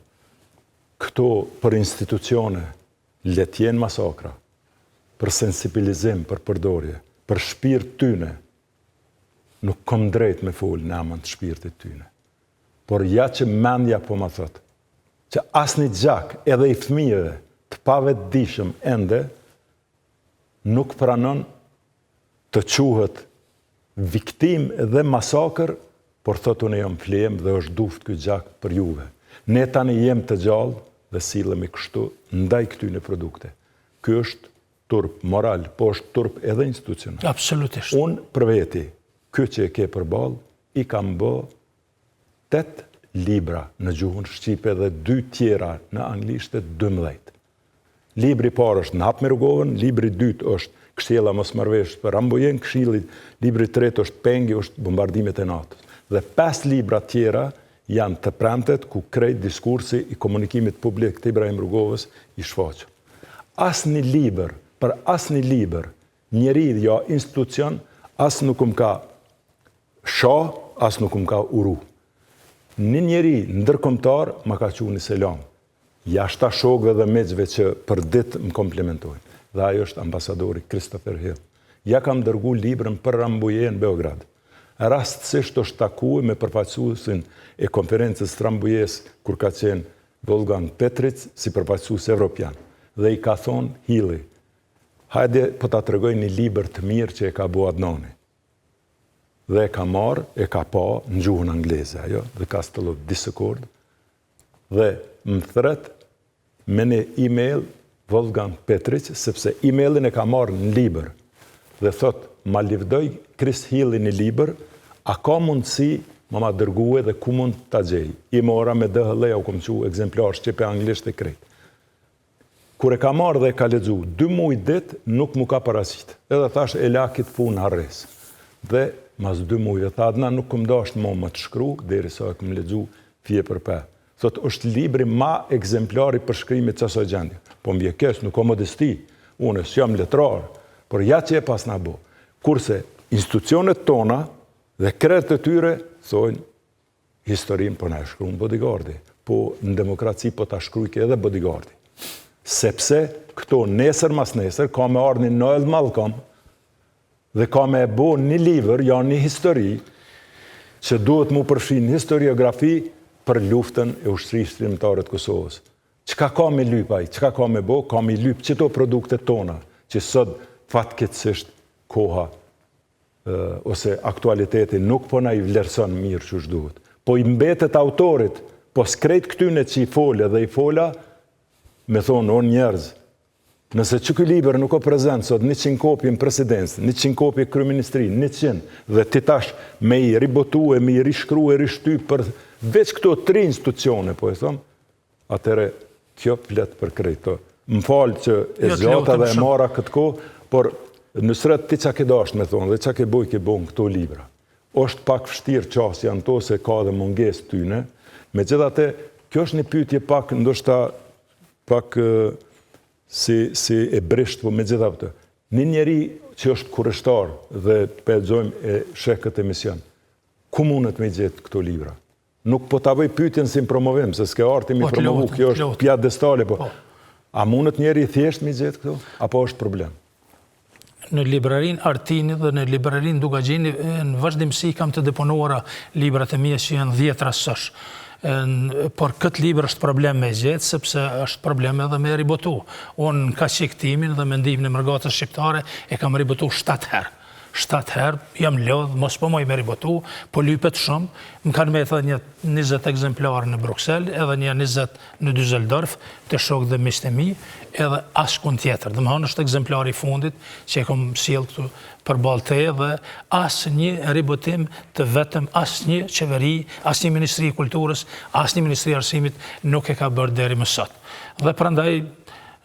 Speaker 2: Këto për institucione, le t'jenë masakra, për sensibilizim, për përdorje, për shpirt tyne, nuk kom drejt me folë në amën të shpirtit tyne. Por ja që mendja po ma thëtë, që asnjë gjak, edhe i fëmijëve, të pavetëdijshëm ende, nuk pranon të quhet viktim dhe masakër, por thotë unë jam flem dhe është duft ky gjak për juve. Ne tani jem të gjallë dhe sillemi kështu ndaj këtyre produkte. Ky është turp moral, po është turp edhe institucional.
Speaker 4: Absolutisht.
Speaker 2: Unë për veti, ky që e ke përballë, i kam bë 8 libra në gjuhën shqipe dhe 2 tjera në anglisht e 12. Libri parë është Në hap me Rugovën, libri dytë është Kështjella mos marrëveshje për Rambujen, libri tretë është Pengi, është Bombardimet e natës. Dhe 5 libra tjera janë të premtet ku krejt diskursi i komunikimit publik të Ibrahim Rugovës i shfaqë. Asnjë libër, për asnjë libër, njeri jo institucion, as nuk më ka shoh, as nuk më ka uru. Një njeri ndërkombëtar më ka qenë selam. Jashta shokëve dhe mexhve që për ditë më komplimentojnë. Dhe ajo është ambasadori Christopher Hill. Ja kam dërgu librën për Rambuje në Beograd. Rastësisht është takuar me përfaqësuesin e konferencës Rambujes, kur ka qenë Wolfgang Petric, si përfaqësues evropian. Dhe i ka thonë Hilli, hajde po ta tregoj një libër të mirë që e ka bu Adnani. Dhe e ka marrë, e ka pa në gjuhën angleze, ajo, The Castle of Discord. Dhe më thret me një email Wolfgang Petric, sepse emailin e ka marrë në libër. Dhe thot, ma livdoj Chris Hilli një libër, a ka mundësi ma dërguhe dhe ku mund të gjej. I mora me DHL, u kom që ekzemplar shqipe anglisht e krejt. Kur e ka marrë dhe e ka lexu, 2 muaj ditë nuk mu ka parasit. Edhe thash e lakit punë harres. Dhe mas 2 muajve tha Adnan nuk këm dasht më të shkru, deri sa e këm lexu fije për pe. Thot, është libri ma ekzemplari për shkrimit qëso gjendje. Po më vjekes, nuk o modesti, unë s'jam letrar, por ja që e pas na bo. Kurse institucionet tona dhe krejt të tyre, thojnë, historin po na e shkruan bodyguardi, po në demokraci po ta shkrujke edhe bodyguardi. Sepse këto nesër mas nesër, ka me ardhë një Noel Malcolm, dhe ka me e bo një livër, janë një histori, që duhet mu përfshin historiografi për luftën e ushtrisë trimtare të Kosovës. Çka ka me lyp ai? Çka ka me bo? Ka me lyp qëto produkte tona, që sot fatkeqësisht koha ose aktualiteti nuk po na i vlerëson mirë që është duhet. Po i mbetet autorit, po s'krejt këtyne që i folë dhe i fola, me thonë, o njerëz, nëse që ky libër nuk o prezent sot 100 kopje në presidencë, 100 kopje kryeministri, 100, dhe ti tash me i ribotu e me i rishkru e rishty për veç këto 3 institucione, po e thomë, atëre kjo flet për krejto. Më falë që e zjata dhe e mara këtë kohë, por nësret ti qa ke dasht me thonë, dhe qa ke boj ke bon këto libra. Është pak fështirë qasë janë to se ka dhe munges tyne, me gjithate, kjo është një pyetje pak, ndoshta pak si e brisht, po me gjithate. Një njeri që është kurështar dhe të pedzojmë e sheh këtë emision, ku mundet me gjithë këto libra? Nuk po ta bëj pyetjen si më promovim, se s'ke arti mi promovu, kjo është pjadestale, po. A mundet njeri thjesht me gjithë këto? Apo është problem?
Speaker 4: Në librarin Artini dhe në librarin Dugagjini, në vazhdimësi kam të deponuara librat e mia që janë 10 rastësh. Por këtë libër është problem me gjithë, sepse është problem edhe me ribotu. Unë ka qiktimin dhe mendimin e mërgatës shqiptare e kam ribotu 7 herë. 7 herë, jam lodhë, mos po moj me ribotu, po lypet shumë. Më kanë me edhe një 20 ekzemplarë në Bruxelles, edhe një 20 në Düsseldorf, të shok dhe mishtemi, edhe askun tjetër. Dhe më hanë është ekzemplari i fundit, që e kom sjellë këtu për balte, dhe asë një ribotim të vetëm, asë një qeveri, asë një Ministri i Kulturës, asë një Ministri i Arsimit nuk e ka bërë deri më sot. Dhe prandaj,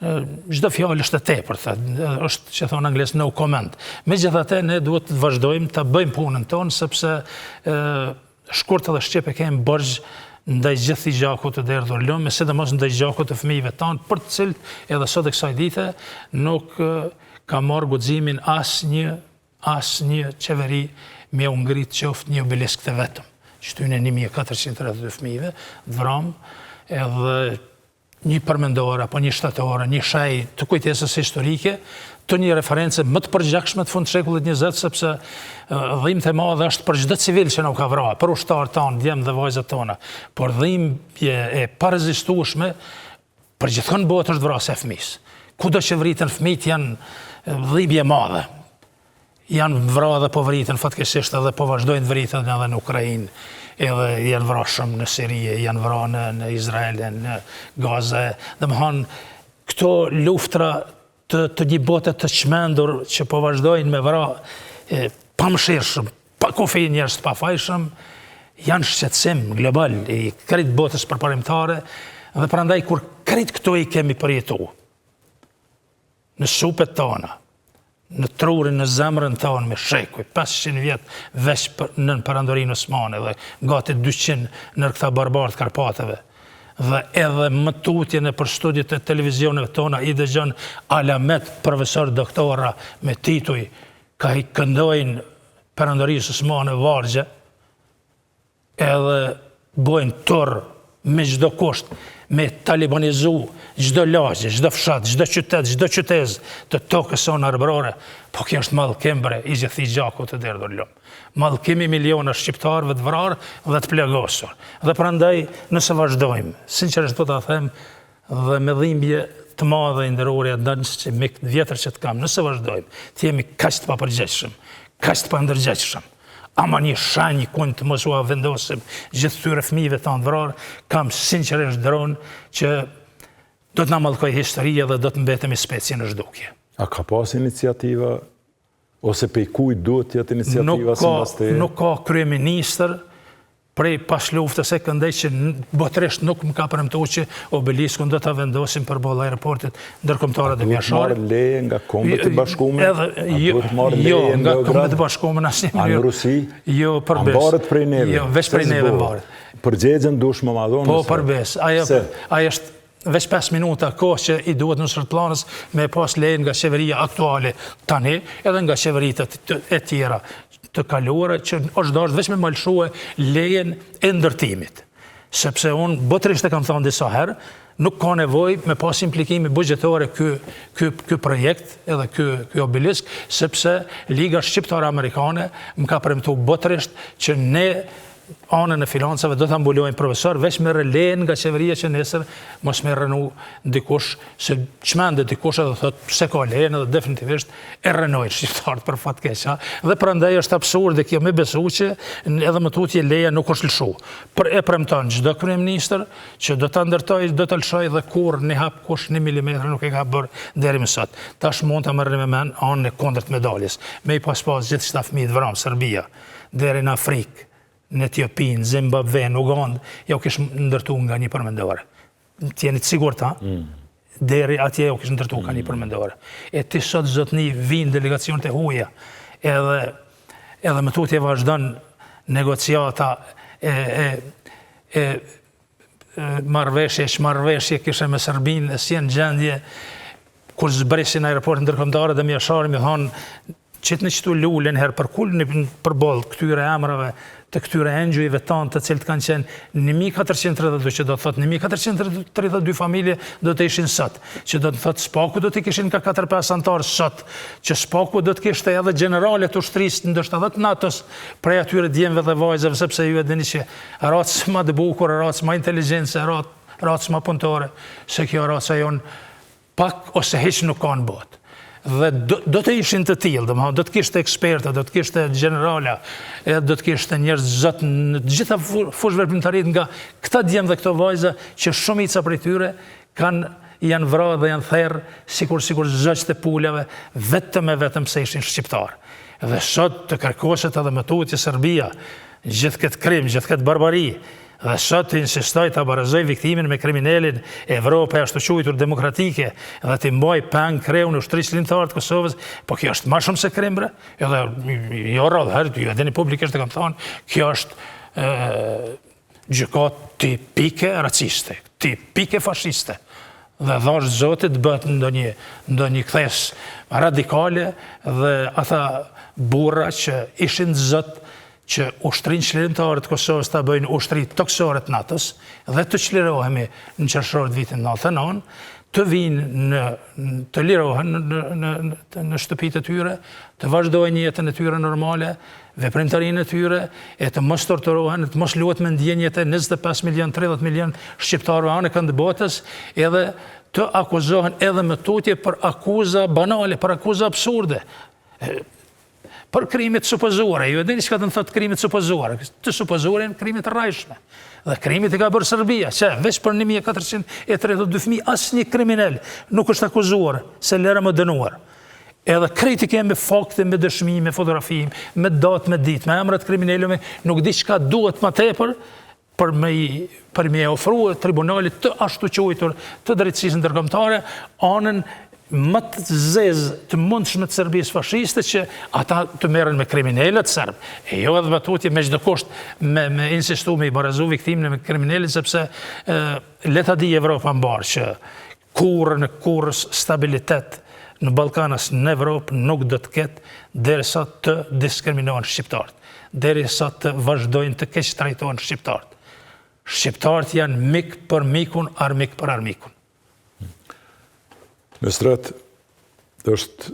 Speaker 4: çdo fjalë është e tepër, është që thonë anglisht no comment. Megjithatë ne duhet të vazhdojmë të bëjmë punën tonë, sepse shkurt edhe shqip e kemi borxh ndaj gjithë gjakut të derdhur lëmë, sidomos ndaj gjakut të fëmijëve tanë, për të cilët edhe sot e kësaj dite nuk ka marrë guximin asnjë qeveri me u ngrit qoftë një obelisk të vetëm. Shtynë 1432 fëmijëve, vram edhe një përmendore, apo një shtatore, një shaj të kujtesës historike, të një referencë më të përgjakshme të fund shekullit 20, sepse dhimbje e madhe është për çdo civil që na ka vrarë, për ushtarët tanë, djemë dhe vajzat tona, por dhimbje e parezistueshme për gjithkund botë është vrasja e fëmijës. Kudo që vriten fëmijët janë dhimbje e madhe. Janë vrarë dhe po vriten fatkeqësisht edhe po vazhdojnë vriten edhe në Ukrainë. Edhe janë vrarë shumë në Siri, janë vrarë në Izrael, në Gaza. Dhe më hanë, këto luftra të një bote të çmendur që po vazhdojnë me vrarë pa mëshirshëm, pa kufi njerëz të pafajshëm, janë shqetësim global i krejt botës përparimtare, dhe prandaj kur krejt këto i kemi përjetuar. në supet tona, në trurin, në zemrën tonë me shekuj, 500 vjetë veç në Perandorinë Osmane dhe gati 200 nër këta barbartë Karpateve. Dhe edhe më tutje në për studiet e televizioneve tona i dëgjon alamet profesor doktora me tituj ka i këndojnë Perandorisë Osmane vargje edhe bojnë tërë me gjdo kusht, me talibanizu gjdo lagje, gjdo fshat, gjdo qytet, gjdo qytez të tokës sonë arbrore, po kjo është mallkim bre, i gjithi gjaku të derdhur lumë. Mallkimi miliona shqiptarëve të vrarë dhe të plagosur. Dhe prandaj nëse vazhdojmë, sinqerisht po ta them, dhe me dhimbje të madhe i nderuari Adans që me këtë vjetër që të kam, nëse vazhdojmë, të jemi kaq të papërgjegjshëm, kaq të pandërgjegjshëm. Ama një shanjë kënd të mos u vendosim gjithë këtyre fëmijëve tanë vrarë, kam sinqerisht dron që do të na mallkoj historia dhe do të mbetemi specie në zhdukje.
Speaker 2: A ka pas iniciativa ose prej kujt duhet të jetë iniciativa sipas teje?
Speaker 4: Nuk ka kryeministër prej pas luftës e këndej që botërisht nuk më ka premtuar që obeliskun do ta vendosim përballë aeroportit ndërkombëtar të Mjashari.
Speaker 2: Marrë leje nga Kombet e Bashkuara?
Speaker 4: Jo, nga Kombet e Bashkuara asnjë.
Speaker 2: A në Rusi?
Speaker 4: Jo, përbes.
Speaker 2: Mbarët prej neve?
Speaker 4: Jo, veç prej neve mbarët.
Speaker 2: Përgjegjen dush më madhon?
Speaker 4: Po, përbes. Ajo është veç 5 minuta kohë që i duhet në shërtplanës me pas lejen nga qeveria aktuale tani edhe nga qeveritë e tjera të kaluara që është dashur veç me malshue lejen e ndërtimit. Sepse unë botërisht e kam thënë disa herë, nuk ka nevojë me pas implikime buxhetore ky projekt edhe ky obelisk, sepse Liga Shqiptare Amerikane më ka premtuar botërisht që ne anën e financave do të mbulojnë profesor, veç me lejen nga qeveria që nesër mos me rënu dikush, se çmende dikush edhe thot pse ka lejen edhe definitivisht e rënojnë shqiptarët për fat keq. Dhe prandaj është absurde kjo me besu që edhe më tutje leja nuk është lëshu. E premton çdo kryeministër që do ta ndërtojë, do ta lëshojë dhe kur një hap kush 1 milimetër nuk e ka bërë deri më sot. Tash mund ta marrë me mend anën e kundërt medaljes. Me i pas gjithë shta fëmijë të vramë Serbia deri në Afrikë, në Etiopinë, Zimbabwe, në Ugandë, jo kishë ndërtu nga një përmendore. T'jeni të sigurt, ha? Deri atje jo kishë ndërtu nga një përmendore. E ti sot zotni vinë delegacionet e huaja, edhe më tutje vazhdon negociata marrëveshje kishe me Serbinë, si në gjendje, kur zbresin aeroportin ndërkombëtar dhe Mjashari, më thonë, qëtë në qëtu lullen herë për kullë për bolë këtyre emrave të këtyre engjujve tanë të cilët kanë qenë 1432 që do të thotë 1432 familje do të ishin sot, që do të thotë Spaku do të kishin ka 4-5 antarë sot, që Spaku do të kishte edhe generale të ushtrisë ndoshta edhe të NATO-s prej atyre djemve dhe vajzave, sepse ju e dini që ratës ma të bukur, ratës ma inteligencë, ratës ma punëtore, se kjo ratës e jonë pak ose heq nuk ka në botë. Dhe do të ishin të tillë, do të kishte eksperta, do të kishte generala, do të kishte njerëz zot në të gjitha fushë veprimtarisë nga këta djemë dhe këto vajza që shumica prej tyre janë vrarë dhe janë therrë sikur zogj të pulave vetëm se ishin shqiptar. Dhe sot të kërkoset edhe më tutje Serbia gjithë këtë krim, gjithë këtë barbari. Dhe sot të insistoj të barazoj viktimin me kriminelin Evropë e ashtu quajtur demokratike dhe të mbaj peng kreu në ushtrisë lindëtare të Kosovës, po kjo është ma shumë se krim bre, edhe jo radhë herë, ju edhe një publikisht e kam thonë, kjo është gjykat tipike raciste, tipike fashiste. Dhe dhash zotit bët ndonjë kthes radikale dhe ata burra që ishin zot që ushtrin qlirimtare të Kosovës të bëjnë ushtri toksore të NATO-s dhe të qlirohemi në qershor të vitin 99, të vinë të lirohen në shtëpitë e tyre, të vazhdojnë jetën e tyre normale, veprimtarinë e tyre, e të mos torturohen, të mos luhet me ndjenjet e 25 milion, 30 milion shqiptarëve anë këndë botës, edhe të akuzohen edhe me tutje për akuza banale, për akuza absurde. Për krimit supozuare, ju e dini çka do të thotë krimit supozuare, të supozuarin krimit të rrajshme. Dhe krimit e ka bërë Serbia, që veç për 1432 fëmijë asnjë kriminal nuk është akuzuar se lëra më dënuar. Edhe krejt i kemi fakte, me dëshmi, me fotografi, me datë, me ditë, me emrat kriminalëve, nuk di çka duhet më tepër për me ofruar tribunalit të ashtu quajtur të drejtësisë ndërkombëtare anën më të zezë të mundshme të Serbisë fashiste që ata të merren me kriminalët serb. E jo edhe batutje me çdo kusht me insistu me i barazu viktimën me kriminalët sepse le ta di Evropa mbar që kurrës stabilitet në Ballkanas në Evropë nuk do të ketë derisa të diskriminohen shqiptarët, derisa të vazhdojnë të keq trajtohen shqiptarët. Shqiptarët janë mik për mikun, armik për armikun.
Speaker 2: Në strat, është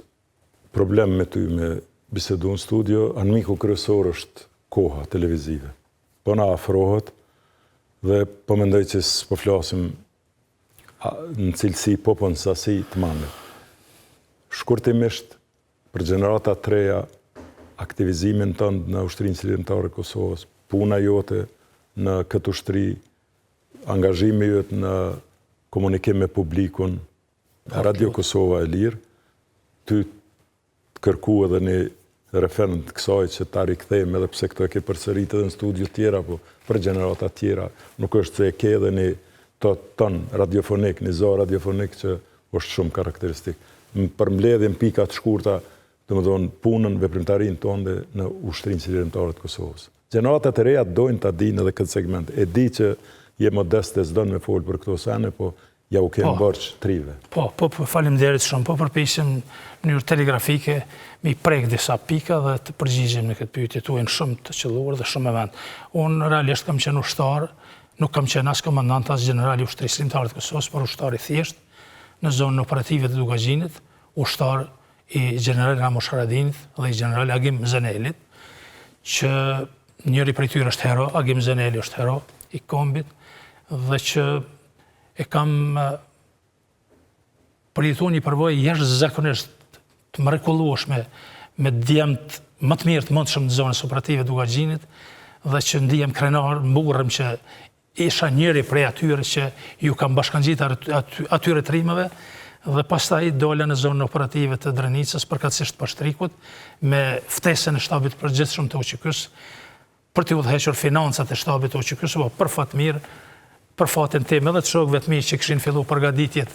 Speaker 2: problem me ty me bisedu në studio, armiku kryesor është koha televizive. Po na afrohet dhe po mendoj që s'po flasim në cilësi, po në sasi të mande. Shkurtimisht, për gjenerata të reja, aktivizimin tënd në Ushtrinë Qëllimtare Kosovës, puna jote në këtë ushtri, angazhimi jote në komunikim me publikun, Radio Kosova e Lirë, ty të kërku edhe një referent të kësaj që ta rikthejmë edhe pse këto e ke përsërit edhe në studio tjera, po për gjenerata tjera, nuk është se e ke edhe një ton radiofonik, një zo radiofonik që është shumë karakteristik. Për mbledhjen pika të shkurta, domethënë punën, veprimtarinë tonë në Ushtrinë Qëllimtare të Kosovës. Gjeneratat e reja dojnë ta dinë edhe këtë segment. E di që je modeste, s'don me fol për këto sene, po ja u kemë bërç trive. Po,
Speaker 4: faleminderit shumë. Po përpiqem në mënyrë telegrafike mi prek disa pika dhe të përgjigjem në këtë pyetje tuaj shumë të qelluar dhe shumë e vend. Unë realisht kam qenë ushtar, nuk kam qenë as komandant as general i Ushtrisë Qëllimtare të Kosovës, por ushtar i thjesht në zonën operative të Dugagjinit, ushtar i general Ramush Haradinit dhe i general Agim Zenelit, që njëri prej tyre është hero, Agim Zeneli është hero i kombit, dhe që e kam përjetuar një përvojë jashtëzakonisht të mrekullueshme me djemtë më të mirë të mundshëm të zonës operative Dugagjinit dhe që ndihem krenar, mburrem që isha njëri prej atyre që ju kam bashkangjitur atyre trimave dhe pastaj dola në zonën operative të Drenicës, përkatësisht Pashtrikut, me ftesën e shtabit përgjithshëm të OQK-s për të udhëhequr financat e shtabit të OQK-s, po për fat mirë, për fatin tim edhe të shokëve të mi që kishin filluar përgatitjet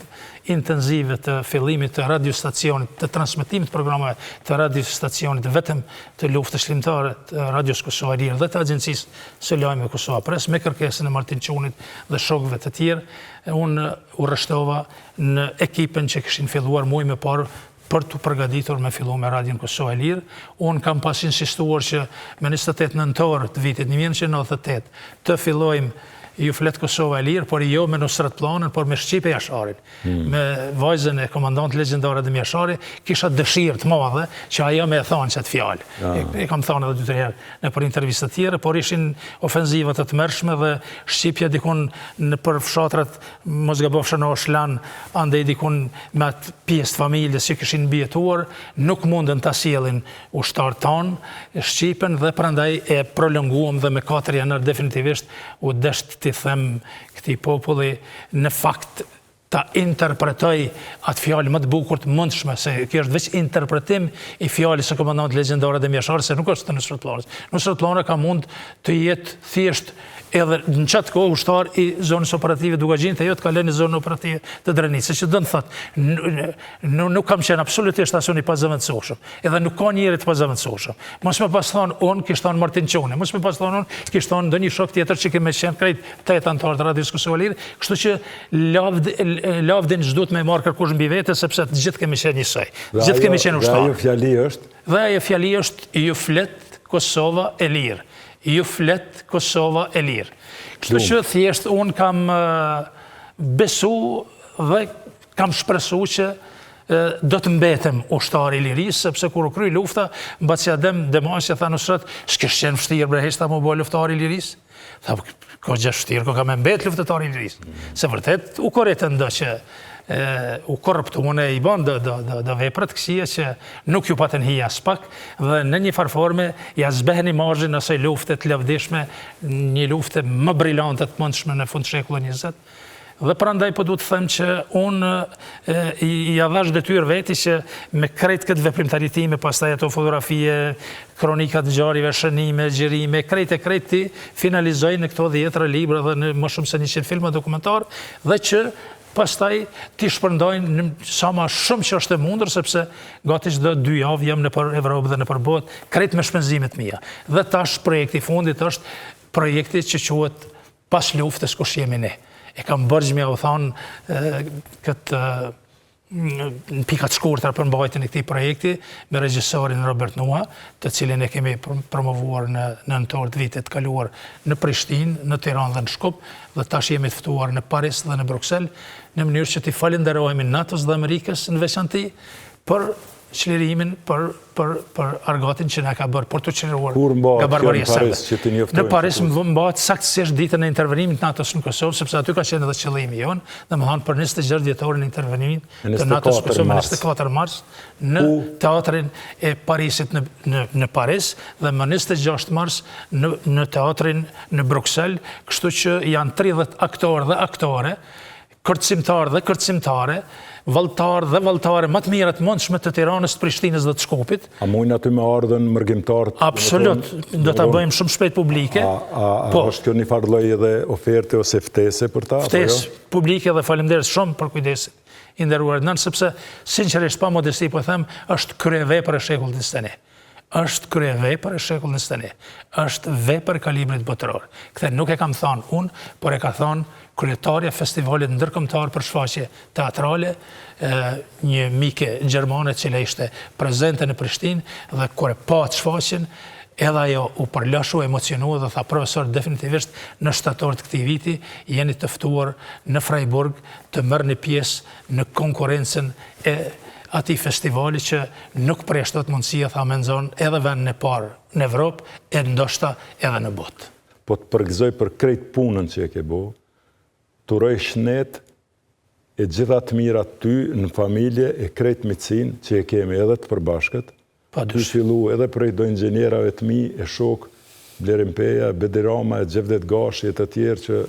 Speaker 4: intenzive të fillimit të radiostacionit, të transmetimit të programeve të radiostacionit vetëm të luftës shlimtare të Radios Kosova e Lirë dhe të Agjencisë së Lajmeve Kosova Press me kërkesën e Martin Çunit dhe shokëve të tjerë, unë u rreshtova në ekipën që kishin filluar muaj më parë për të përgatitur me fillu me Radion Kosova e Lirë. Unë kam pas insistuar që me 28 nëntor të vitit 1998 të fillojmë ju flet Kosova e Lirë, por jo me Nusrat Planën, por me Shqipe Jasharin. Me vajzën e komandant legjendare Dëmi Jashari, kisha dëshirë të madhe që ajo me e thonë që të fjalë. E kam thonë edhe 2-3 herë në për intervistat tjere, por ishin ofenzivat të mërshme dhe Shqipja dikun në për fshatrat mos gabofshë në Oshlan, andej dikun me atë pjesë të familjes që kishin bjetuar, nuk mundën të asjelin ushtar tanë Shqipen dhe prandaj e prolonguam dhe me 4 janar definitivisht u desht të them këtij populli në fakt ta interpretoj atë fjalë më të bukur të mundshme, se kjo është veç interpretim i fjalës së komandantit legjendar Dëmi Jashari, se nuk është të Nusrat Planës. Nusrat Plana ka mund të jetë thjesht edhe në qatë kohë ushtar i zonës operative Dugagjinit e jo të kalën në zonën operative të Drenicës, që dënë thëtë, nuk kam qenë absolutisht asun i pazavendësoshëm, edhe nuk ka njeri të pazavendësoshëm. Mos me pas thonë unë, kishtë thonë Martin Çuni, mos me pas thonë unë, kishtë thonë ndë një shok tjetër që keme qenë krejt 8 antarë të Radios Kosova e Lirë, kështu që lavdin ç'duhet me marrë kërkush mbi vete, sepse të gjithë kemi qenë njësoj. Gjithë kemi qenë ushtarë. Dhe ajo fjali është ju flet Kosova e Lirë. Ju flet Kosova e Lirë. Kështu që thjesht unë kam besu dhe kam shpresu që do të mbetem ushtar i Lirisë, sepse kur u kry lufta, mbaci Adem Demashi tha Nusrat, s'kesh qenë vështirë breheshta më bëj luftar i Lirisë? Tha, ko gjë vështirë, ko ka me mbet luftetar i Lirisë. Se vërtet u korritën do që u korruptuane i ban dhe veprat kësia që nuk ju patën hija spak dhe në një farforme ja zbehen imazhin asaj lufte të lavdishme, një lufte më brillante të mundshme në fund shekullit 20. Dhe prandaj po duhet të them që unë ja dhash detyrë veti që me krejt këtë veprimtari time, pastaj ato fotografie, kronikat ngjarjeve, shënime, xhirime, krejt ti finalizoj në këto 10 libra dhe në më shumë se 100 filma dokumentar, dhe që pastaj ti shpërndajnë sa ma shumë që është e mundur, sepse gati çdo 2 javë jam nëpër Evropë dhe nëpër botë, krejt me shpenzimet mia. Dhe tash projekti i fundit është projekti që quhet Pas luftës kush jemi ne. E kam bërgjë me u thonë këtë në pikat shkurtra për mbajtjen e këtij projekti me regjisorin Robert Nuha, të cilin e kemi promovuar në nëntor të vitit kaluar në Prishtinë, në Tiranë dhe në Shkup, dhe tash jemi të ftuar në Paris dhe në Bruksel, në mënyrë që t'i falenderojmë NATO-s dhe Amerikës në veçanti për çlirimin, për argatin që na ka bërë për të çliruar nga barbaria serbe. Në Paris mbahet saktësisht ditën e intervenimit të NATO-s në Kosovë, sepse aty ka qenë edhe qëllimi jon, domethënë për 26 dhjetorin e intervenimit të NATO-s në Kosovë 24 mars në teatrin e Parisit në Paris dhe më 26 mars në teatrin në Bruksel, kështu që janë 30 aktorë dhe aktore, kërcimtar dhe kërcimtare, valltar dhe valltare më të mira të mundshme të Tiranës, të Prishtinës dhe të Shkupit.
Speaker 2: A mujnë aty me ardhen mërgjimtar?
Speaker 4: Absolut, do ta bëjmë shumë shpejt publike.
Speaker 2: A është kjo një farë lloj edhe oferte ose ftese për ta?
Speaker 4: Ftesë publike dhe faleminderit shumë për kujdesin i nderuar nën, sepse sinqerisht pa modesti po them, është kryevepër e shekullit 21. Është kryevepër e shekullit 21. Është vepër kalibrit botëror. Këtë nuk e kam thënë unë, por e ka thënë kryetarja e festivalit ndërkombëtar për shfaqje teatrale, një mike gjermane që ishte prezente në Prishtinë dhe kur e pa shfaqjen, edhe ajo u përlashu, emocionua dhe tha profesor, definitivisht në shtator të këtij viti jeni të ftuar në Freiburg të merrni pjesë në konkurrencën e atij festivali që nuk preshtot mundësia, tha me nxon edhe vendin e parë në Evropë e ndoshta edhe në botë.
Speaker 2: Po të përgëzoj për krejt punën që e ke bo, të uroj shnet e gjitha të mira ty në familje e krejt mitësin që e kemi edhe të përbashkët. Ty fillu edhe prej do inxhenierave të mi e shok, Blerim Peja, Bedirama, e Gjevdet Gashi e të tjerë që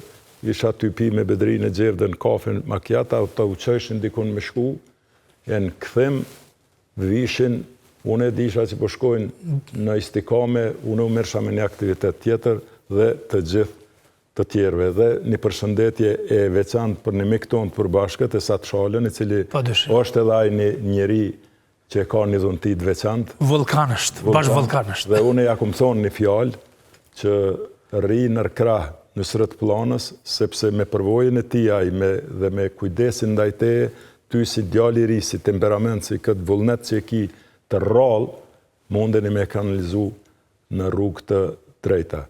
Speaker 2: isha ty pi me Bedrin e Gjevden kafen makjata, të uqeshin dikun me shku, e në këthim vishin, unë e disha që po shkojnë në istikame, unë u mërsha me një aktivitet tjetër dhe të gjithë të tjerëve. Dhe një përshëndetje e veçantë për një mik tonë të përbashkët e Sat Shalën, i cili është edhe ai një njeri që e ka një dhunti të veçantë.
Speaker 4: Vulkanësht, bashkë vulkanësht.
Speaker 2: Dhe unë ja kum thonë një fjalë që rri nër krah në srët planës, sepse me përvojën e tij dhe me kujdesin ndaj teje, ty si djali i ri, si temperament, si këtë vullnet që e ki të rrallë, mundeni me kanalizu në rrugë të drejta.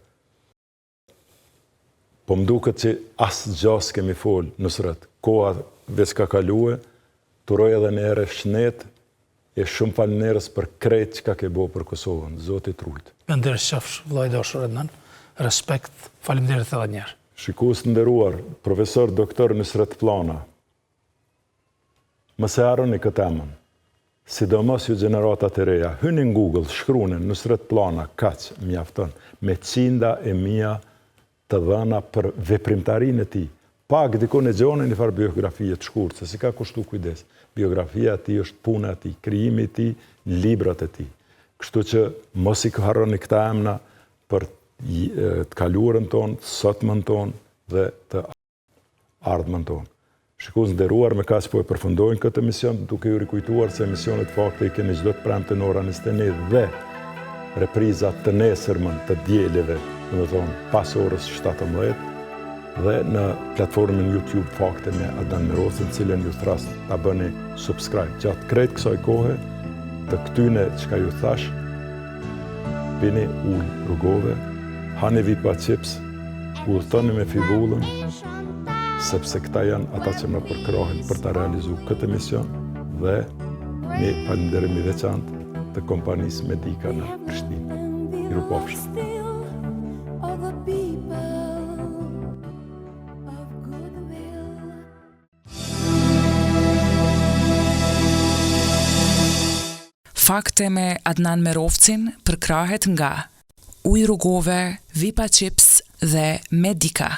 Speaker 2: Po më duket që asë gjas kemi folë në sërët. Koha veç ka kalue, të roj edhe në ere shnet, e shumë faleminderes për krejt që ka ke bo për Kosovën. Zotit rujtë.
Speaker 4: Menderes qafsh, vllai dashur Adnan. Respekt, faleminderit edhe njerë.
Speaker 2: Shikus të nderuar, profesor doktor Nusret Plana, mëse arroni këtë emën, sidomos ju gjeneratat e reja, hyni në Google, shkrunin Nusret Plana, kaq, mjafton, me cinda e mia të dhëna për veprimtarin e ti. Pak dikon e gjonin një farë biografie të shkurt, se si ka kushtu kujdes. Biografia ti është puna ti, krijimi ti, librat e ti. Kështu që mos i harroni këta emna për të kaluarën tonë, të sotmën tonë dhe të ardhmen tonë. Shikues nderuar, me kaq po e përfundojnë këtë emision, duke ju rikujtuar se emisionet fakte i keni çdo të premte në orën 21 dhe reprizat të nesërmën të dieleve, domethënë pas orës 17 dhe në platformën YouTube Fakte me Adnan Merosin, cilën ju thras ta bëni subscribe. Gjatë krejt kësaj kohe, të këtyne çka ju thash, pini ujë rrugove, hani vipa chips, udhtoni me fibullën, sepse këta janë ata që më përkrahin për ta realizuar këtë mision dhe një falenderim i veçantë të kompanisë Medika në Prishtinë. Miru pafshim.
Speaker 1: Fakte me Adnan Merovcin përkrahet nga Ujë rrugove, Vipa Chips dhe Medika.